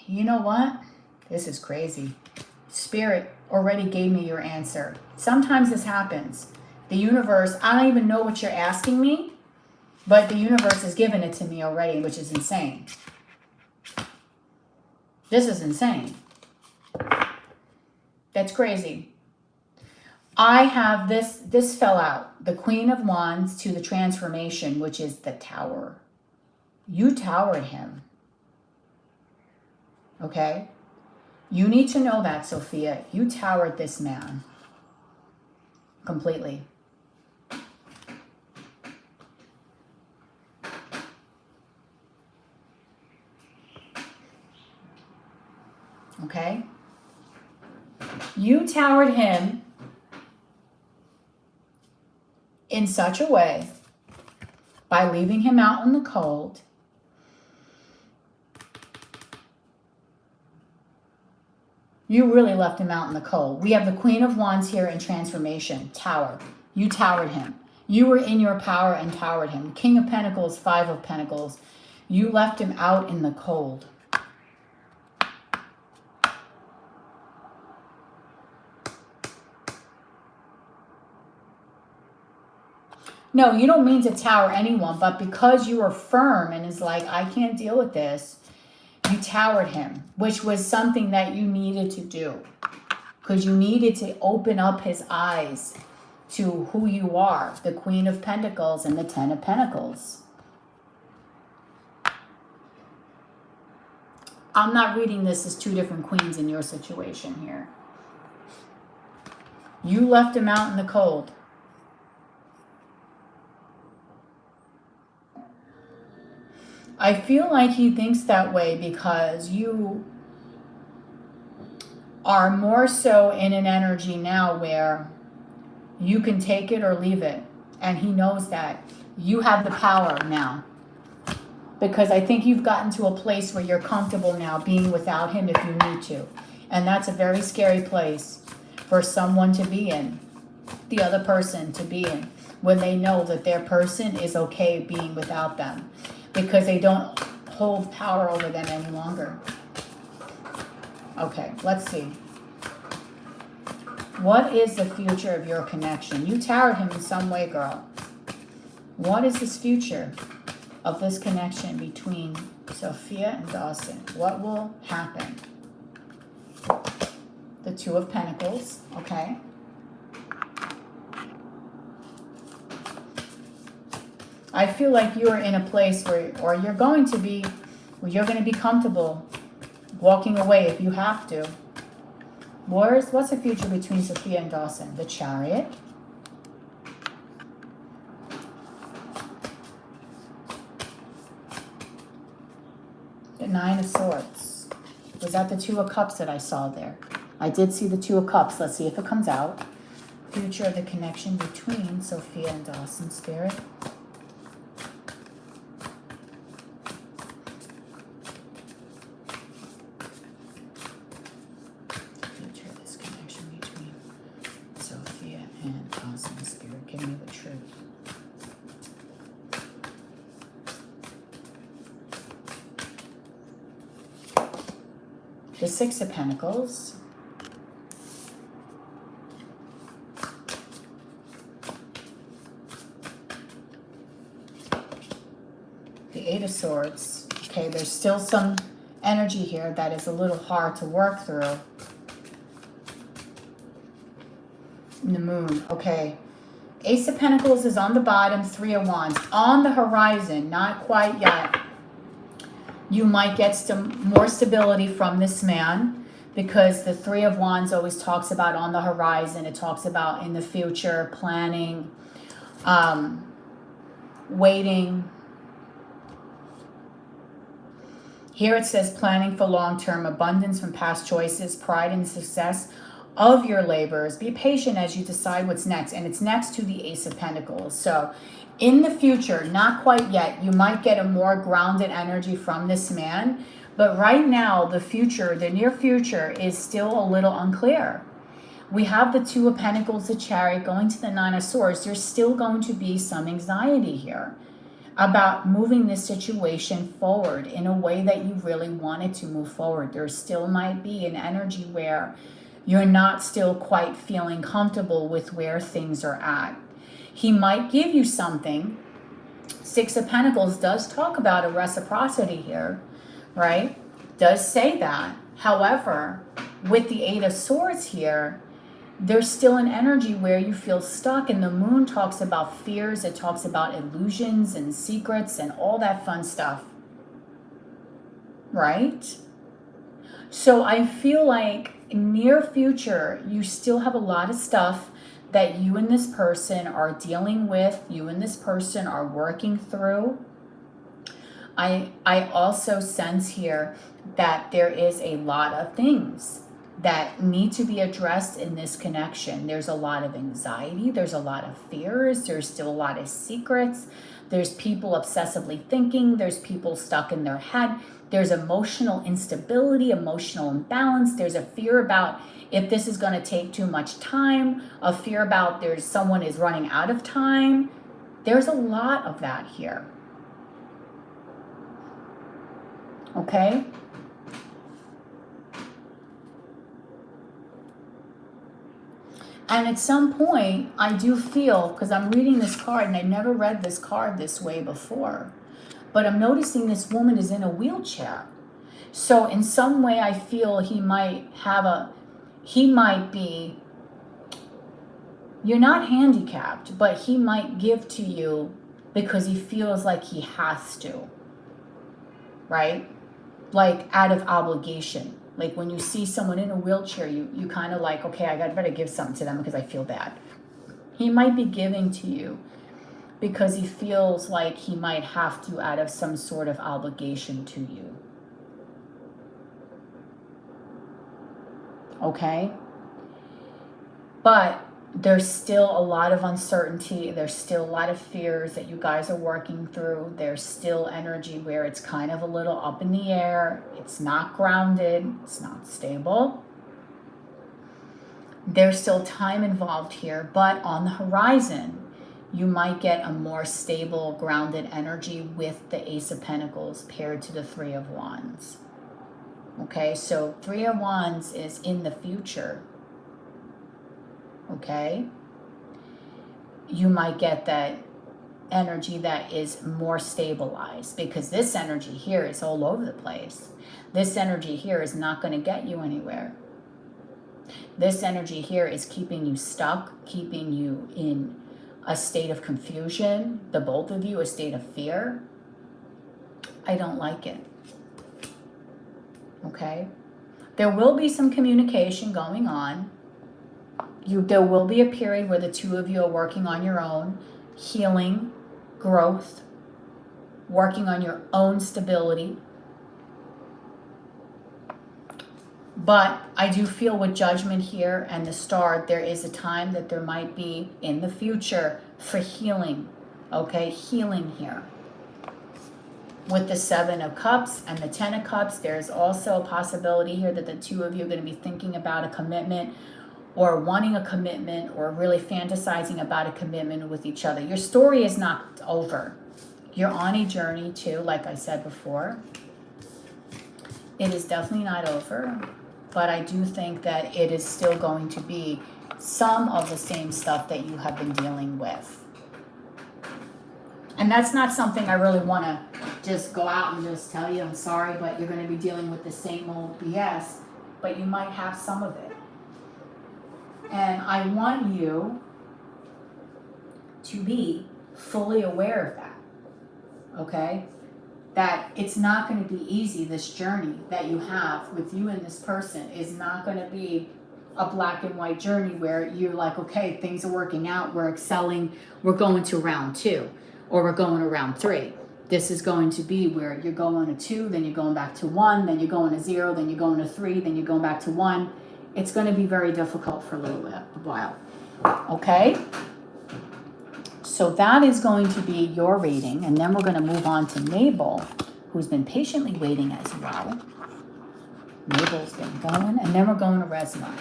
You know what? This is crazy. Spirit already gave me your answer. Sometimes this happens. The universe, I don't even know what you're asking me, but the universe has given it to me already, which is insane. This is insane. That's crazy. I have this fell out. The Queen of Wands to the transformation, which is the Tower. You towered him. Okay? You need to know that, Sophia. You towered this man. Completely. Okay? You towered him in such a way by leaving him out in the cold. You really left him out in the cold. We have the Queen of Wands here in transformation. Tower. You towered him. You were in your power and towered him. King of Pentacles, 5 of Pentacles. You left him out in the cold. No, you don't mean to tower anyone, but because you were firm and is like, I can't deal with this, you towered him, which was something that you needed to do. Because you needed to open up his eyes to who you are, the Queen of Pentacles and the 10 of Pentacles. I'm not reading this as 2 different queens in your situation here. You left him out in the cold. I feel like he thinks that way because you are more so in an energy now where you can take it or leave it. And he knows that. You have the power now. Because I think you've gotten to a place where you're comfortable now being without him if you need to. And that's a very scary place for someone to be in. The other person to be in. When they know that their person is okay being without them. Because they don't hold power over them any longer. Okay, let's see. What is the future of your connection? You towered him in some way, girl. What is this future of this connection between Sophia and Dawson? What will happen? The 2 of Pentacles, okay. I feel like you're in a place where, or you're going to be, where you're going to be comfortable walking away if you have to. What's the future between Sophia and Dawson? The Chariot. Nine of Swords. Was that the Two of Cups that I saw there? I did see the Two of Cups. Let's see if it comes out. Future of the connection between Sophia and Dawson, Spirit. Future of this connection between Sophia and Dawson, Spirit. Give me the truth. The Six of Pentacles. The Eight of Swords. Okay, there's still some energy here that is a little hard to work through. And the Moon. Okay. Ace of Pentacles is on the bottom. Three of Wands. On the horizon. Not quite yet. You might get some more stability from this man, because the Three of Wands always talks about on the horizon. It talks about in the future, planning, waiting. Here it says planning for long-term abundance from past choices, pride and success of your labors. Be patient as you decide what's next. And it's next to the Ace of Pentacles. So in the future, not quite yet, you might get a more grounded energy from this man. But right now, the future, the near future, is still a little unclear. We have the Two of Pentacles, the Chariot, going to the Nine of Swords. There's still going to be some anxiety here about moving this situation forward in a way that you really wanted to move forward. There still might be an energy where you're not still quite feeling comfortable with where things are at. He might give you something. Six of Pentacles does talk about a reciprocity here, right? Does say that. However, with the Eight of Swords here, there's still an energy where you feel stuck, and the Moon talks about fears. It talks about illusions and secrets and all that fun stuff, right? So I feel like near future, you still have a lot of stuff that you and this person are dealing with, you and this person are working through. I also sense here that there is a lot of things that need to be addressed in this connection. There's a lot of anxiety, there's a lot of fears, there's still a lot of secrets, there's people obsessively thinking, there's people stuck in their head, there's emotional instability, emotional imbalance, there's a fear about if this is going to take too much time, a fear about someone is running out of time. There's a lot of that here. Okay? And at some point, I do feel, because I'm reading this card, and I never read this card this way before, but I'm noticing this woman is in a wheelchair. So in some way, I feel he might be, you're not handicapped, but he might give to you because he feels like he has to, right? Like out of obligation. Like when you see someone in a wheelchair, you kind of like, okay, I better give something to them because I feel bad. He might be giving to you because he feels like he might have to out of some sort of obligation to you. Okay? But there's still a lot of uncertainty. There's still a lot of fears that you guys are working through. There's still energy where it's kind of a little up in the air. It's not grounded. It's not stable. There's still time involved here, but on the horizon, you might get a more stable, grounded energy with the Ace of Pentacles paired to the Three of Wands. Okay, so Three of Wands is in the future. Okay? You might get that energy that is more stabilized, because this energy here is all over the place. This energy here is not going to get you anywhere. This energy here is keeping you stuck, keeping you in a state of confusion, the both of you, a state of fear. I don't like it. Okay? There will be some communication going on. There will be a period where the two of you are working on your own, healing, growth, working on your own stability. But I do feel with Judgment here and the Star, there is a time that there might be in the future for healing. Okay, healing here. With the 7 of Cups and the 10 of Cups, there's also a possibility here that the two of you are going to be thinking about a commitment or wanting a commitment or really fantasizing about a commitment with each other. Your story is not over. You're on a journey too, like I said before. It is definitely not over, but I do think that it is still going to be some of the same stuff that you have been dealing with. And that's not something I really want to just go out and just tell you, I'm sorry, but you're going to be dealing with the same old BS, but you might have some of it. And I want you to be fully aware of that, okay? That it's not going to be easy, this journey that you have with you and this person is not going to be a black and white journey where you're like, okay, things are working out, we're excelling, we're going to round 2, or we're going to round 3. This is going to be where you're going to 2, then you're going back to 1, then you're going to 0, then you're going to 3, then you're going back to 1. It's going to be very difficult for a little bit, a while. Okay? So that is going to be your reading. And then we're going to move on to Mabel, who's been patiently waiting as well. Mabel's been going. And then we're going to Resna.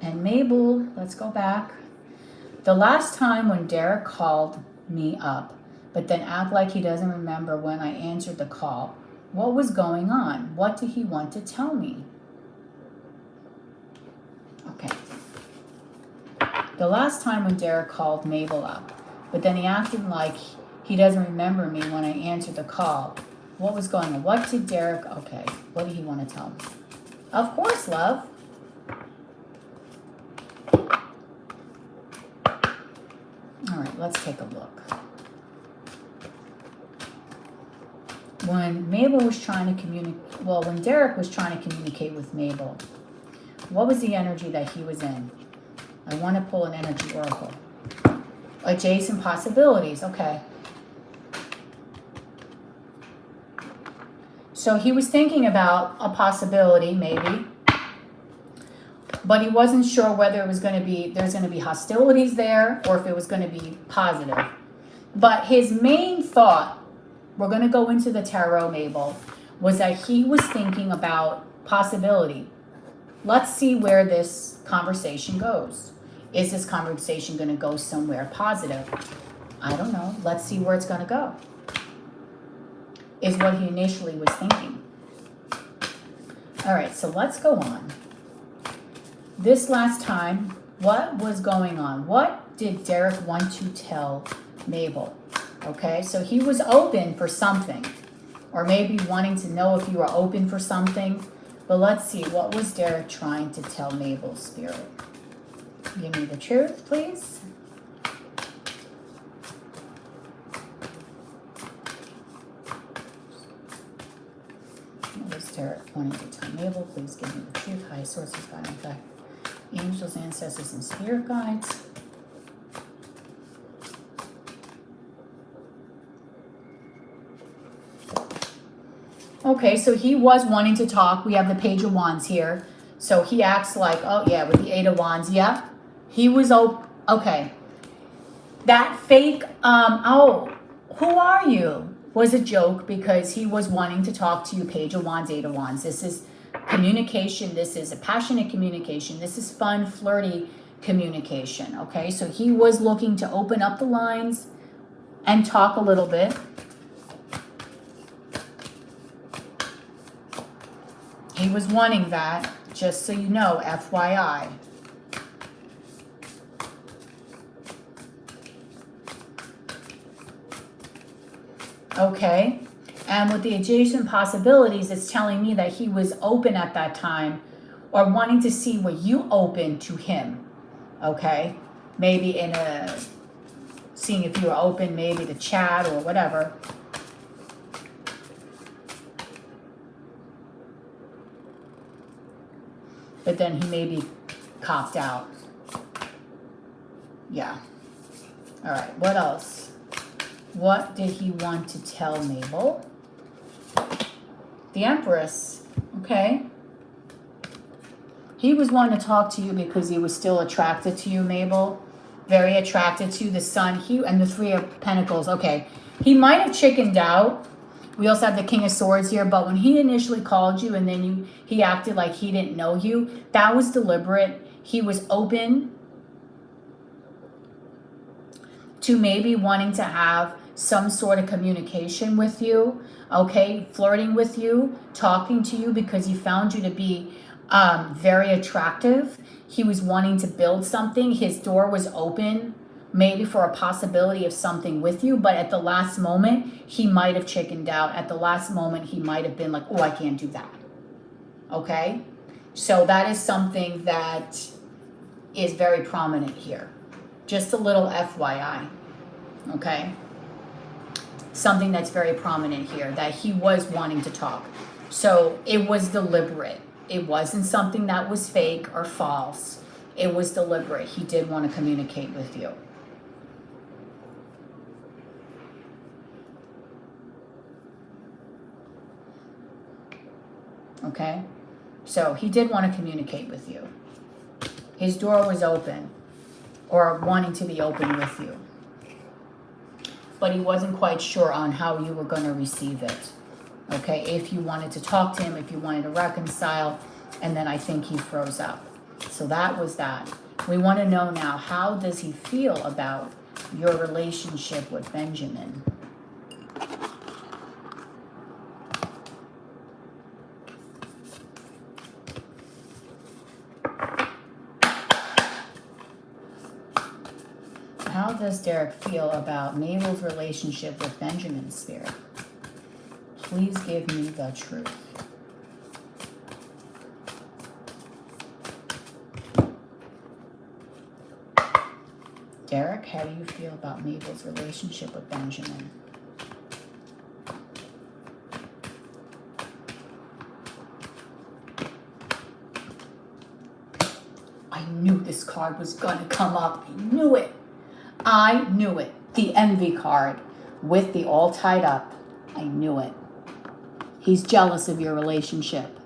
And Mabel, let's go back. The last time when Derek called me up, but then act like he doesn't remember when I answered the call. What was going on? What did he want to tell me? Okay. The last time when Derek called Mabel up, but then he acted like he doesn't remember me when I answered the call. What was going on? What did Derek, okay, what did he want to tell me? Of course, love. All right, let's take a look. When Mabel was trying to communicate, well, when Derek was trying to communicate with Mabel, what was the energy that he was in? I want to pull an energy oracle. Adjacent possibilities, okay. So he was thinking about a possibility, maybe, but he wasn't sure whether it was going to be, there's going to be hostilities there or if it was going to be positive. But his main thought, we're going to go into the tarot, Mabel, was that he was thinking about possibility. Let's see where this conversation goes. Is this conversation going to go somewhere positive? I don't know. Let's see where it's going to go. Is what he initially was thinking. All right, so let's go on. This last time, what was going on? What did Derek want to tell Mabel? Okay, so he was open for something, or maybe wanting to know if you were open for something. But let's see, what was Derek trying to tell Mabel, Spirit? Give me the truth, please. What was Derek wanting to tell Mabel? Please give me the truth. High sources, God, in fact, angels, ancestors, and spirit guides. Okay, so he was wanting to talk. We have the Page of Wands here. So he acts like, oh yeah, with the 8 of Wands, yeah. He was, okay. That fake, oh, who are you? Was a joke because he was wanting to talk to you, Page of Wands, 8 of Wands. This is communication. This is a passionate communication. This is fun, flirty communication, okay? So he was looking to open up the lines and talk a little bit. He was wanting that, just so you know, FYI. Okay, and with the adjacent possibilities, it's telling me that he was open at that time or wanting to see what you open to him, okay? Maybe in a, seeing if you were open, maybe to chat or whatever. But then he maybe copped out. Yeah. All right, what else? What did he want to tell Mabel? The Empress, okay? He was wanting to talk to you because he was still attracted to you, Mabel. Very attracted to you. The Sun, and the Three of Pentacles. Okay, he might have chickened out. We also have the King of Swords here, but when he initially called you and then he acted like he didn't know you, that was deliberate. He was open to maybe wanting to have some sort of communication with you, okay, flirting with you, talking to you because he found you to be very attractive. He was wanting to build something. His door was open maybe for a possibility of something with you, but at the last moment, he might have chickened out. At the last moment, he might have been like, oh, I can't do that, okay? So that is something that is very prominent here. Just a little FYI, okay? Something that's very prominent here, that he was wanting to talk. So it was deliberate. It wasn't something that was fake or false. It was deliberate. He did want to communicate with you. Okay? So he did want to communicate with you. His door was open, or wanting to be open with you. But he wasn't quite sure on how you were going to receive it. Okay, if you wanted to talk to him, if you wanted to reconcile, and then I think he froze up. So that was that. We want to know now, how does he feel about your relationship with Benjamin? How does Derek feel about Mabel's relationship with Benjamin, Spirit? Please give me the truth. Derek, how do you feel about Mabel's relationship with Benjamin? I knew this card was going to come up. I knew it. I knew it. The envy card with the all tied up. I knew it. He's jealous of your relationship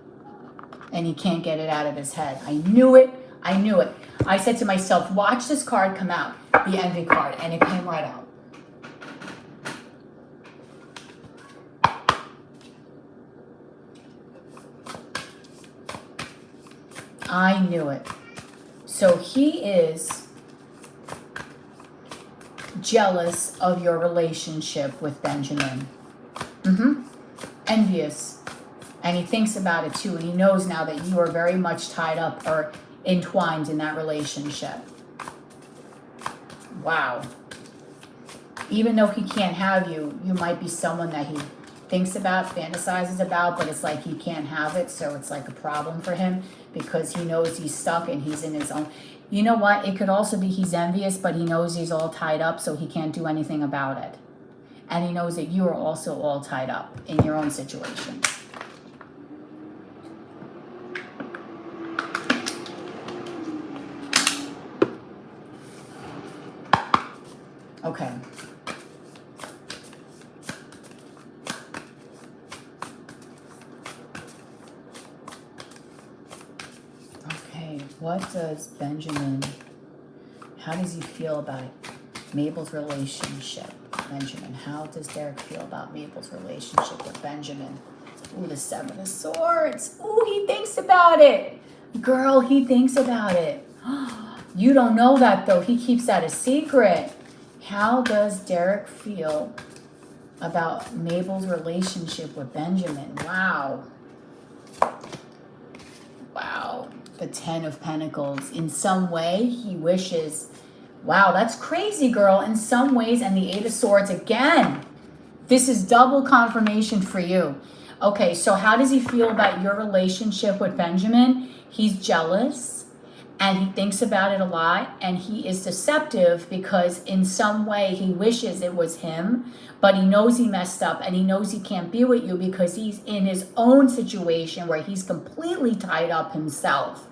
and he can't get it out of his head. I knew it. I knew it. I said to myself, watch this card come out, the envy card, and it came right out. I knew it. So he is jealous of your relationship with Benjamin. Envious. And he thinks about it too, and he knows now that you are very much tied up or entwined in that relationship. Wow. Even though he can't have you, you might be someone that he thinks about, fantasizes about, but it's like he can't have it, so it's like a problem for him because he knows he's stuck and he's in his own. You know what? It could also be he's envious, but he knows he's all tied up, so he can't do anything about it. And he knows that you are also all tied up in your own situation. Okay. Okay, what does Benjamin, how does he feel about Mabel's relationship? Benjamin, how does Derek feel about Mabel's relationship with Benjamin? Ooh, the Seven of Swords. Ooh, he thinks about it. Girl, he thinks about it. You don't know that though. He keeps that a secret. How does Derek feel about Mabel's relationship with Benjamin? Wow. Wow. The Ten of Pentacles. In some way, he wishes... Wow, that's crazy, girl. In some ways, and the Eight of Swords again. This is double confirmation for you. Okay, so how does he feel about your relationship with Benjamin? He's jealous, and he thinks about it a lot, and he is deceptive because in some way he wishes it was him, but he knows he messed up, and he knows he can't be with you because he's in his own situation where he's completely tied up himself.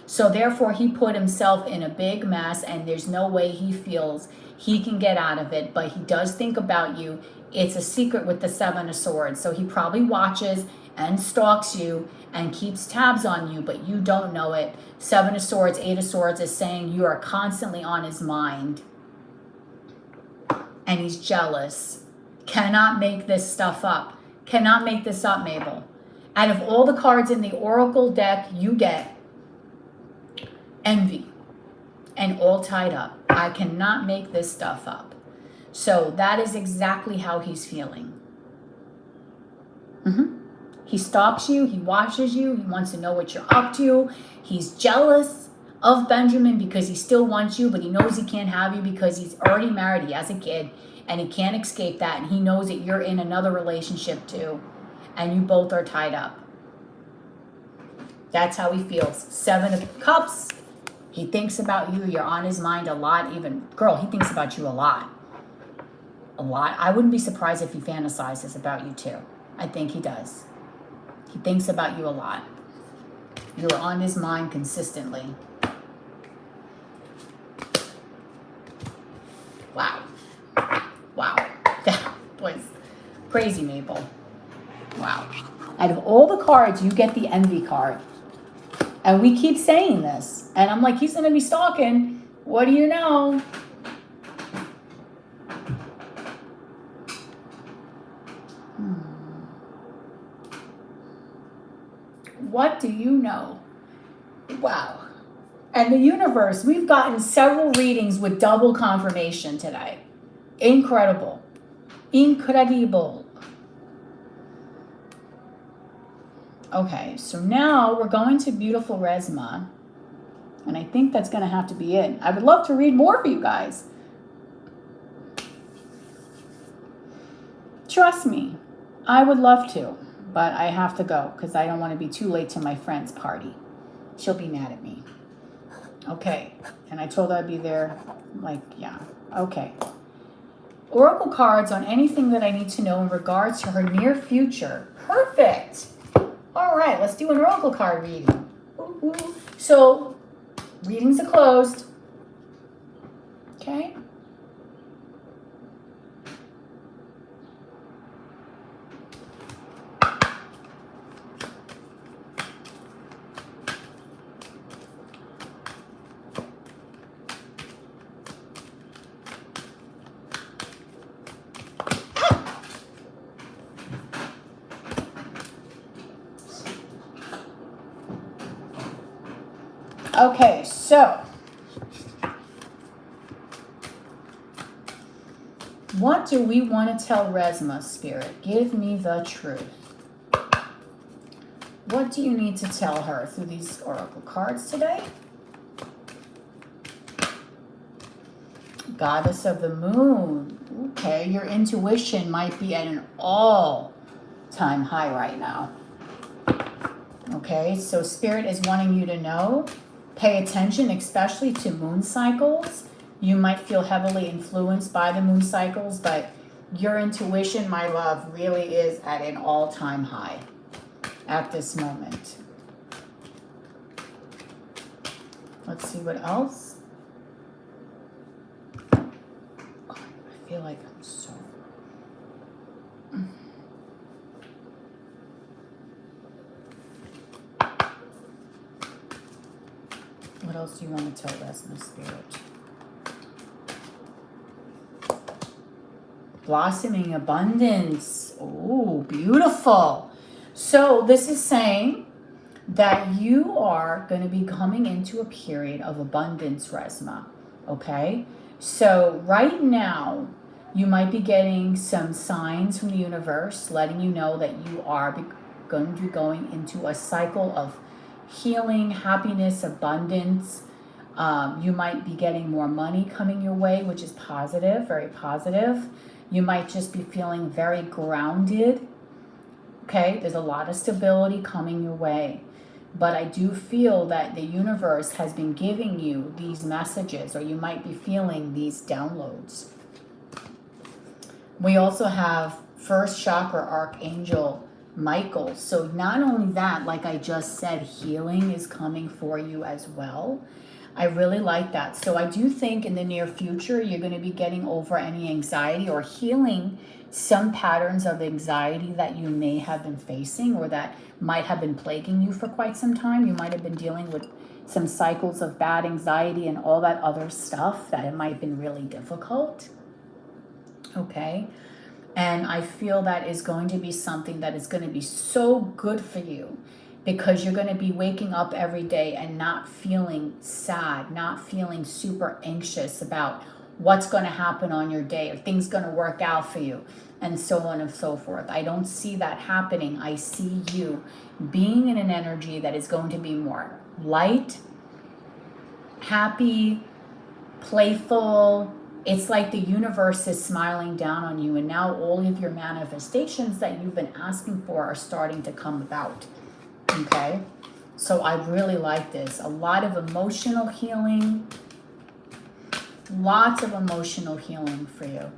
So therefore, he put himself in a big mess, and there's no way he feels he can get out of it, but he does think about you. It's a secret with the Seven of Swords, so he probably watches and stalks you and keeps tabs on you, but you don't know it. 7 of Swords, 8 of Swords is saying you are constantly on his mind. And he's jealous. Cannot make this stuff up. Cannot make this up, Mabel. Out of all the cards in the Oracle deck, you get envy and all tied up. I cannot make this stuff up. So that is exactly how he's feeling. He stalks you. He watches you. He wants to know what you're up to. He's jealous of Benjamin because he still wants you, but he knows he can't have you because he's already married. He has a kid and he can't escape that. And he knows that you're in another relationship too. And you both are tied up. That's how he feels. 7 of Cups. He thinks about you. You're on his mind a lot. Even, girl, he thinks about you a lot. A lot. I wouldn't be surprised if he fantasizes about you too. I think he does. He thinks about you a lot. You're on his mind consistently. Wow. Wow. That was crazy, Maple. Wow. Out of all the cards, you get the envy card. And we keep saying this. And I'm like, he's going to be stalking. What do you know? What do you know? Wow. And the universe, we've gotten several readings with double confirmation today. Incredible. Incredible. Okay, so now we're going to beautiful Resma. And I think that's going to have to be it. I would love to read more for you guys. Trust me, I would love to. But I have to go because I don't want to be too late to my friend's party. She'll be mad at me. Okay. And I told her I'd be there. Like, yeah. Okay. Oracle cards on anything that I need to know in regards to her near future. Perfect. All right. Let's do an Oracle card reading. Ooh, ooh. So, readings are closed. Okay. Okay, so what do we want to tell Resma, Spirit? Give me the truth. What do you need to tell her through these Oracle cards today? Goddess of the Moon. Okay, your intuition might be at an all-time high right now. Okay, so Spirit is wanting you to know. Pay attention, especially to moon cycles. You might feel heavily influenced by the moon cycles, but your intuition, my love, really is at an all-time high at this moment. Let's see what else. Oh, I feel like I'm so... What else do you want to tell Resma, Spirit? Blossoming abundance. Oh, beautiful. So this is saying that you are going to be coming into a period of abundance, Resma. Okay? So right now, you might be getting some signs from the universe letting you know that you are going to be going into a cycle of healing, happiness, abundance. You might be getting more money coming your way, which is positive, very positive. You might just be feeling very grounded. Okay, there's a lot of stability coming your way. But I do feel that the universe has been giving you these messages, or you might be feeling these downloads. We also have first chakra archangel Michael. So not only that, like I just said, healing is coming for you as well. I really like that. So I do think in the near future, you're going to be getting over any anxiety or healing some patterns of anxiety that you may have been facing or that might have been plaguing you for quite some time. You might have been dealing with some cycles of bad anxiety and all that other stuff that it might have been really difficult. Okay. And I feel that is going to be something that is going to be so good for you, because you're going to be waking up every day and not feeling sad, not feeling super anxious about what's going to happen on your day, or things going to work out for you, and so on and so forth. I don't see that happening. I see you being in an energy that is going to be more light, happy, playful. It's like the universe is smiling down on you, and now all of your manifestations that you've been asking for are starting to come about. Okay, so I really like this. A lot of emotional healing, lots of emotional healing for you.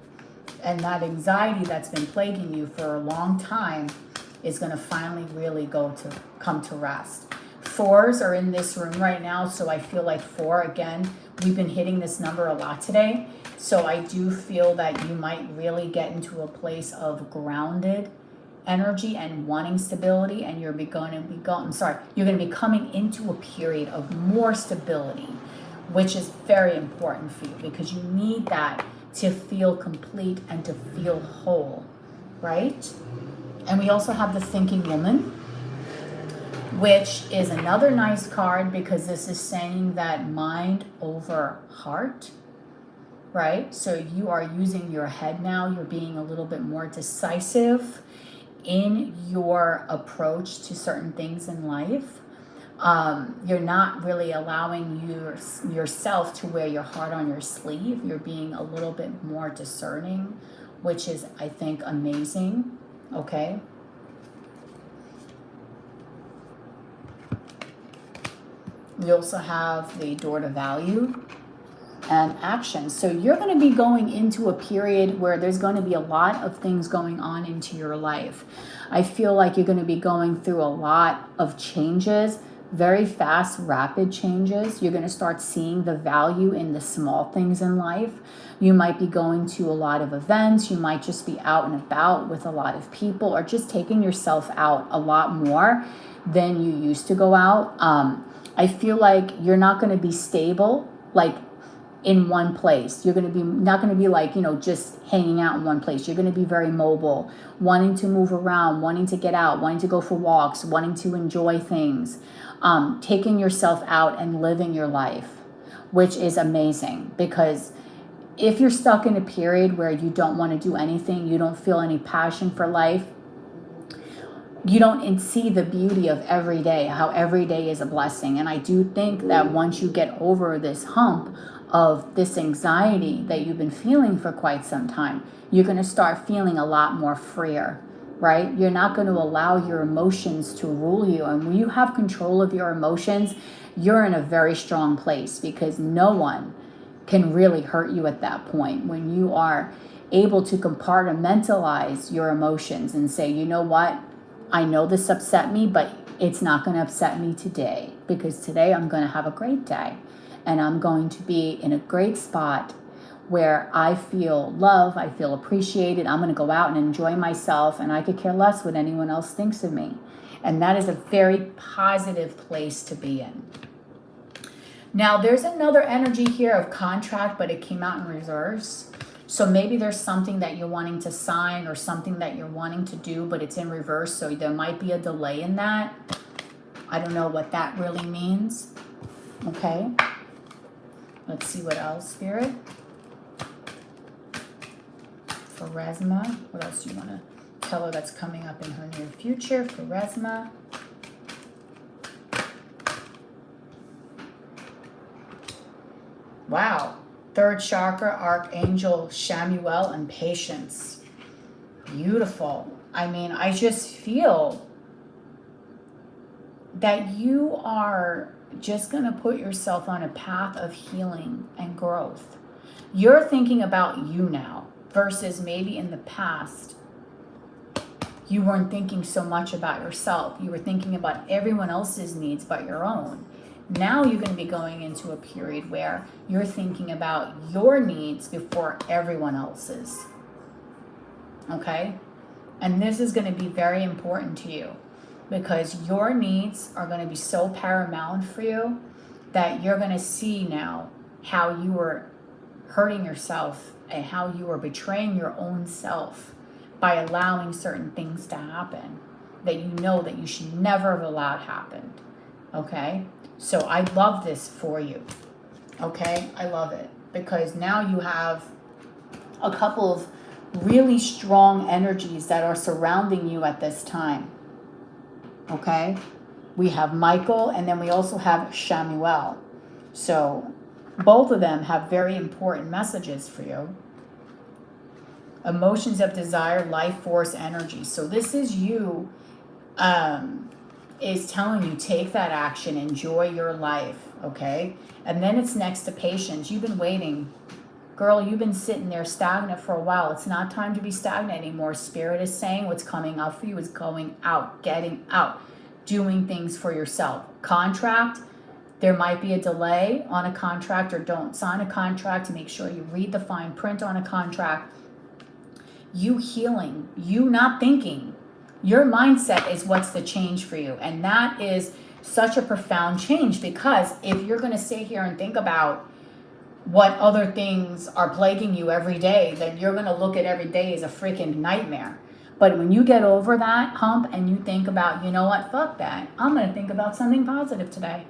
And that anxiety that's been plaguing you for a long time is going to finally really come to rest. 4s are in this room right now, so I feel like 4, again, we've been hitting this number a lot today. So I do feel that you might really get into a place of grounded energy and wanting stability, and you're going to be coming into a period of more stability, which is very important for you, because you need that to feel complete and to feel whole, right? And we also have the Thinking Woman, which is another nice card, because this is saying that mind over heart, right? So you are using your head now. You're being a little bit more decisive in your approach to certain things in life. You're not really allowing yourself to wear your heart on your sleeve. You're being a little bit more discerning, which is, I think, amazing. Okay. We also have the door to value and action. So you're going to be going into a period where there's going to be a lot of things going on into your life. I feel like you're going to be going through a lot of changes, very fast, rapid changes. You're going to start seeing the value in the small things in life. You might be going to a lot of events. You might just be out and about with a lot of people, or just taking yourself out a lot more than you used to go out. I feel like you're not going to be stable, like in one place. You're going to be not going to be like, just hanging out in one place. You're going to be very mobile, wanting to move around, wanting to get out, wanting to go for walks, wanting to enjoy things, taking yourself out and living your life, which is amazing. Because if you're stuck in a period where you don't want to do anything, you don't feel any passion for life, you don't see the beauty of every day, how every day is a blessing. And I do think that once you get over this hump of this anxiety that you've been feeling for quite some time, you're going to start feeling a lot more freer, right? You're not going to allow your emotions to rule you. And when you have control of your emotions, you're in a very strong place, because no one can really hurt you at that point. When you are able to compartmentalize your emotions and say, you know what? I know this upset me, but it's not going to upset me today, because today I'm going to have a great day, and I'm going to be in a great spot where I feel love, I feel appreciated. I'm going to go out and enjoy myself, and I could care less what anyone else thinks of me. And that is a very positive place to be in. Now, there's another energy here of contract, but it came out in reverse. So maybe there's something that you're wanting to sign, or something that you're wanting to do, but it's in reverse. So there might be a delay in that. I don't know what that really means. Okay. Let's see what else, Spirit. For Resma. What else do you want to tell her that's coming up in her near future for Resma? Wow. 3rd chakra, Archangel Shamuel, and patience. Beautiful. I mean, I just feel that you are just going to put yourself on a path of healing and growth. You're thinking about you now, versus maybe in the past, you weren't thinking so much about yourself. You were thinking about everyone else's needs but your own. Now you're going to be going into a period where you're thinking about your needs before everyone else's. Okay? And this is going to be very important to you because your needs are going to be so paramount for you that you're going to see now how you were hurting yourself and how you were betraying your own self by allowing certain things to happen that you know that you should never have allowed happen. Okay? So I love this for you. Okay? I love it because now you have a couple of really strong energies that are surrounding you at this time. Okay? We have Michael and then we also have Shamuel. So both of them have very important messages for you. Emotions of desire, life force, energy. So this is you is telling you take that action, enjoy your life, okay? And then it's next to patience. You've been waiting. Girl, you've been sitting there stagnant for a while. It's not time to be stagnant anymore. Spirit is saying what's coming up for you is going out, getting out, doing things for yourself. Contract, there might be a delay on a contract or don't sign a contract to make sure you read the fine print on a contract. You healing, you not thinking. Your mindset is what's the change for you. And that is such a profound change because if you're going to sit here and think about what other things are plaguing you every day, then you're going to look at every day as a freaking nightmare. But when you get over that hump and you think about, you know what, fuck that. I'm going to think about something positive today,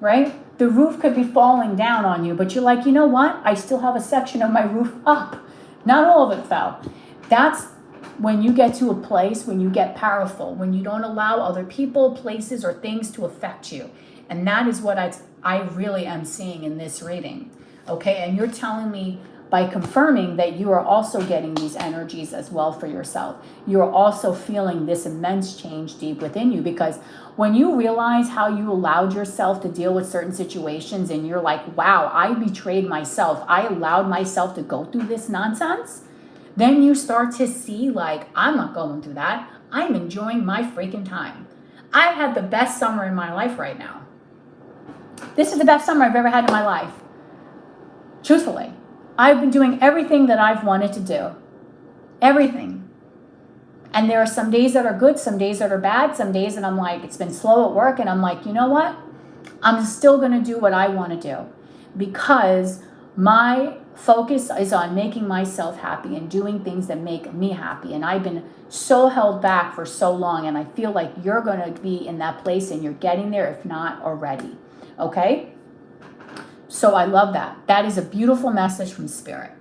right? The roof could be falling down on you, but you're like, you know what? I still have a section of my roof up. Not all of it fell. That's when you get to a place, when you get powerful, when you don't allow other people, places, or things to affect you. And that is what I really am seeing in this reading. Okay, and you're telling me by confirming that you are also getting these energies as well for yourself. You are also feeling this immense change deep within you because when you realize how you allowed yourself to deal with certain situations and you're like, wow, I betrayed myself. I allowed myself to go through this nonsense. Then you start to see like, I'm not going through that. I'm enjoying my freaking time. I've had the best summer in my life right now. This is the best summer I've ever had in my life. Truthfully, I've been doing everything that I've wanted to do. Everything. And there are some days that are good, some days that are bad, some days that I'm like, it's been slow at work and I'm like, you know what? I'm still going to do what I want to do because my focus is on making myself happy and doing things that make me happy. And I've been so held back for so long and I feel like you're going to be in that place and you're getting there if not already. Okay? So I love that. That is a beautiful message from Spirit.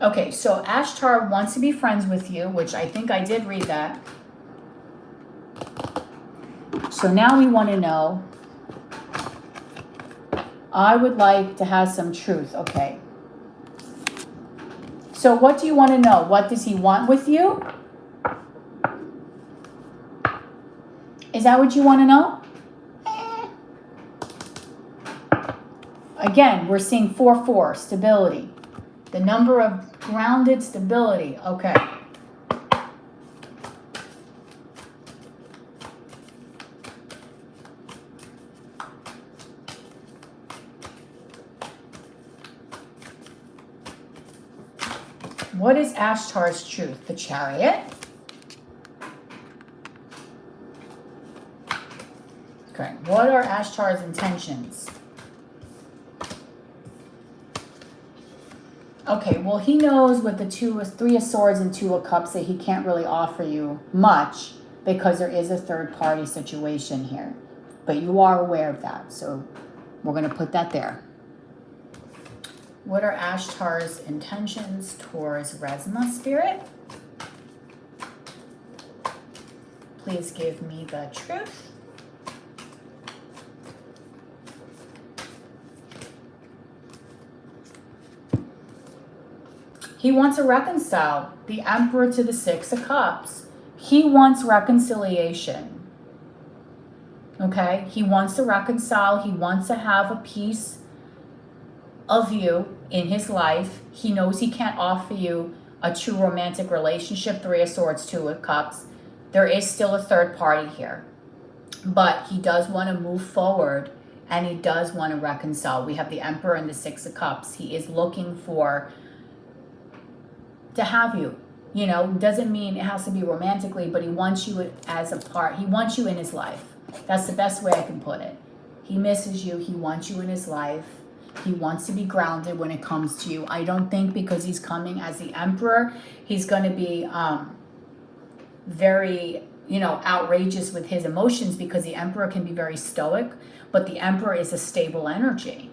Okay, so Ashtar wants to be friends with you, which I think I did read that. So now we want to know, I would like to have some truth. Okay. So what do you want to know? What does he want with you? Is that what you want to know? Again, we're seeing 4-4, stability. The number of grounded stability. Okay. What is Ashtar's truth? The Chariot. Okay, what are Ashtar's intentions? Okay, well, he knows with the 3 of Swords and 2 of Cups that he can't really offer you much because there is a third party situation here. But you are aware of that, so we're going to put that there. What are Ashtar's intentions towards Resma, Spirit? Please give me the truth. He wants to reconcile. The Emperor to the 6 of Cups. He wants reconciliation. Okay? He wants to reconcile. He wants to have a piece of you in his life. He knows he can't offer you a true romantic relationship, Three of Swords, Two of Cups. There is still a third party here, but he does want to move forward and he does want to reconcile. We have the Emperor and the Six of Cups. He is looking to have you. You know, doesn't mean it has to be romantically, but he wants you as a part. He wants you in his life. That's the best way I can put it. He misses you. He wants you in his life. He wants to be grounded when it comes to you. I don't think because he's coming as the Emperor, he's going to be very, you know, outrageous with his emotions, because the Emperor can be very stoic, but the Emperor is a stable energy.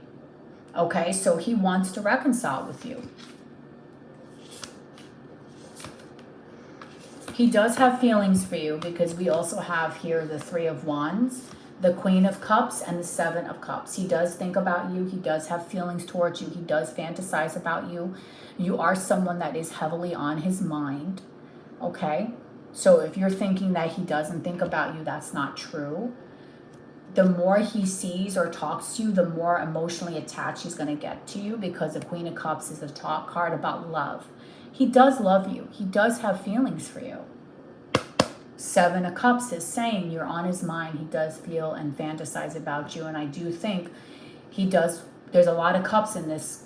Okay, so he wants to reconcile with you. He does have feelings for you, because we also have here the Three of Wands, the Queen of Cups, and the Seven of Cups. He does think about you. He does have feelings towards you. He does fantasize about you. You are someone that is heavily on his mind. Okay? So if you're thinking that he doesn't think about you, that's not true. The more he sees or talks to you, the more emotionally attached he's going to get to you, because the Queen of Cups is a talk card about love. He does love you. He does have feelings for you. Seven of Cups is saying you're on his mind. He does feel and fantasize about you. And I do think he does. There's a lot of cups in this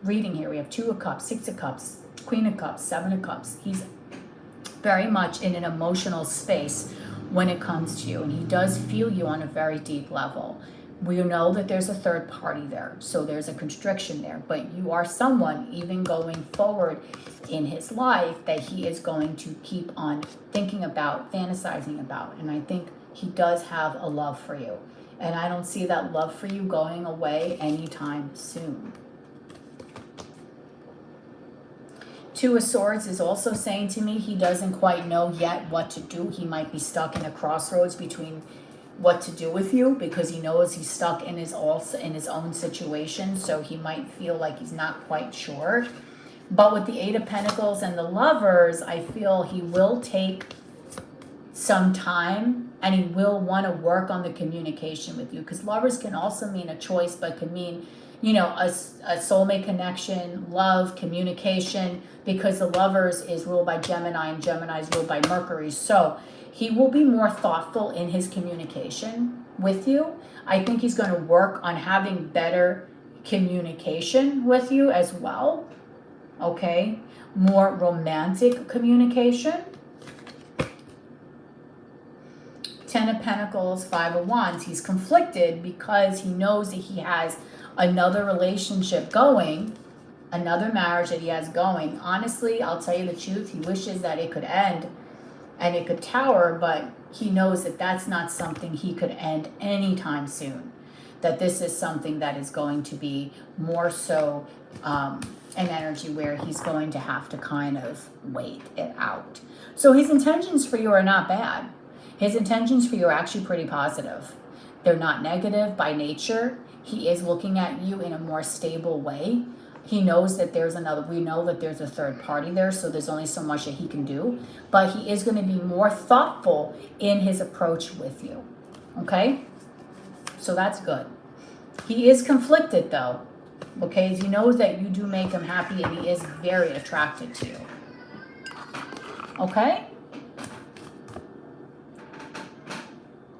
reading here. We have Two of Cups, Six of Cups, Queen of Cups, Seven of Cups. He's very much in an emotional space when it comes to you. And he does feel you on a very deep level. We know that there's a third party there, so there's a constriction there, but you are someone, even going forward in his life, that he is going to keep on thinking about, fantasizing about. And I think he does have a love for you. And I don't see that love for you going away anytime soon. Two of Swords is also saying to me he doesn't quite know yet what to do. He might be stuck in a crossroads between what to do with you, because he knows he's stuck in his own situation, so he might feel like he's not quite sure. But with the Eight of Pentacles and the Lovers, I feel he will take some time and he will want to work on the communication with you, because Lovers can also mean a choice, but can mean, you know, a soulmate connection, love, communication, because the Lovers is ruled by Gemini and Gemini is ruled by Mercury. So he will be more thoughtful in his communication with you. I think he's going to work on having better communication with you as well. Okay? More romantic communication. Ten of Pentacles, Five of Wands. He's conflicted because he knows that he has another relationship going, another marriage that he has going. Honestly, I'll tell you the truth, he wishes that it could end and it could tower, but he knows that that's not something he could end anytime soon. That this is something that is going to be more so an energy where he's going to have to kind of wait it out. So his intentions for you are not bad. His intentions for you are actually pretty positive. They're not negative by nature. He is looking at you in a more stable way. He knows that we know that there's a third party there, so there's only so much that he can do. But he is going to be more thoughtful in his approach with you. Okay? So that's good. He is conflicted though. Okay? He knows that you do make him happy and he is very attracted to you. Okay?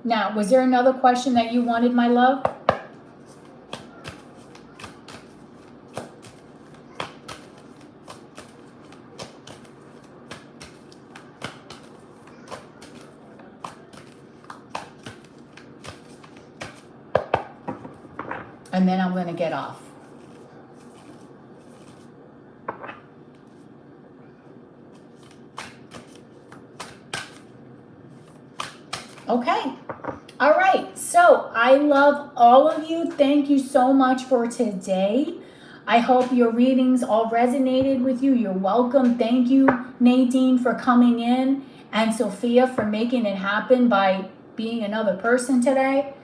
Now, was there another question that you wanted, my love? And then I'm going to get off. Okay. All right. So I love all of you. Thank you so much for today. I hope your readings all resonated with you. You're welcome. Thank you, Nadine, for coming in, and Sophia for making it happen by being another person today.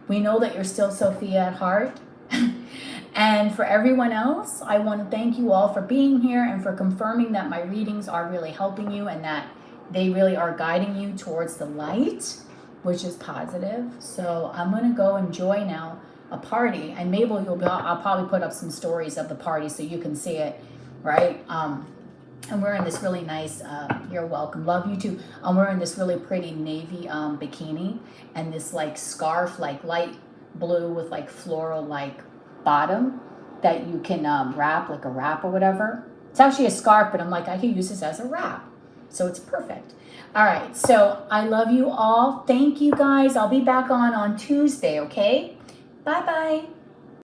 We know that you're still Sophia at heart. And for everyone else, I want to thank you all for being here and for confirming that my readings are really helping you and that they really are guiding you towards the light, which is positive. So I'm going to go enjoy now a party, and Mabel, I'll probably put up some stories of the party so you can see it, right? I'm wearing this really nice, you're welcome, love you too. I'm wearing this really pretty navy bikini and this like scarf, like light blue with like floral like bottom that you can wrap, like a wrap or whatever. It's actually a scarf, but I'm like, I can use this as a wrap. So it's perfect. All right, so I love you all. Thank you guys. I'll be back on Tuesday, okay? Bye-bye.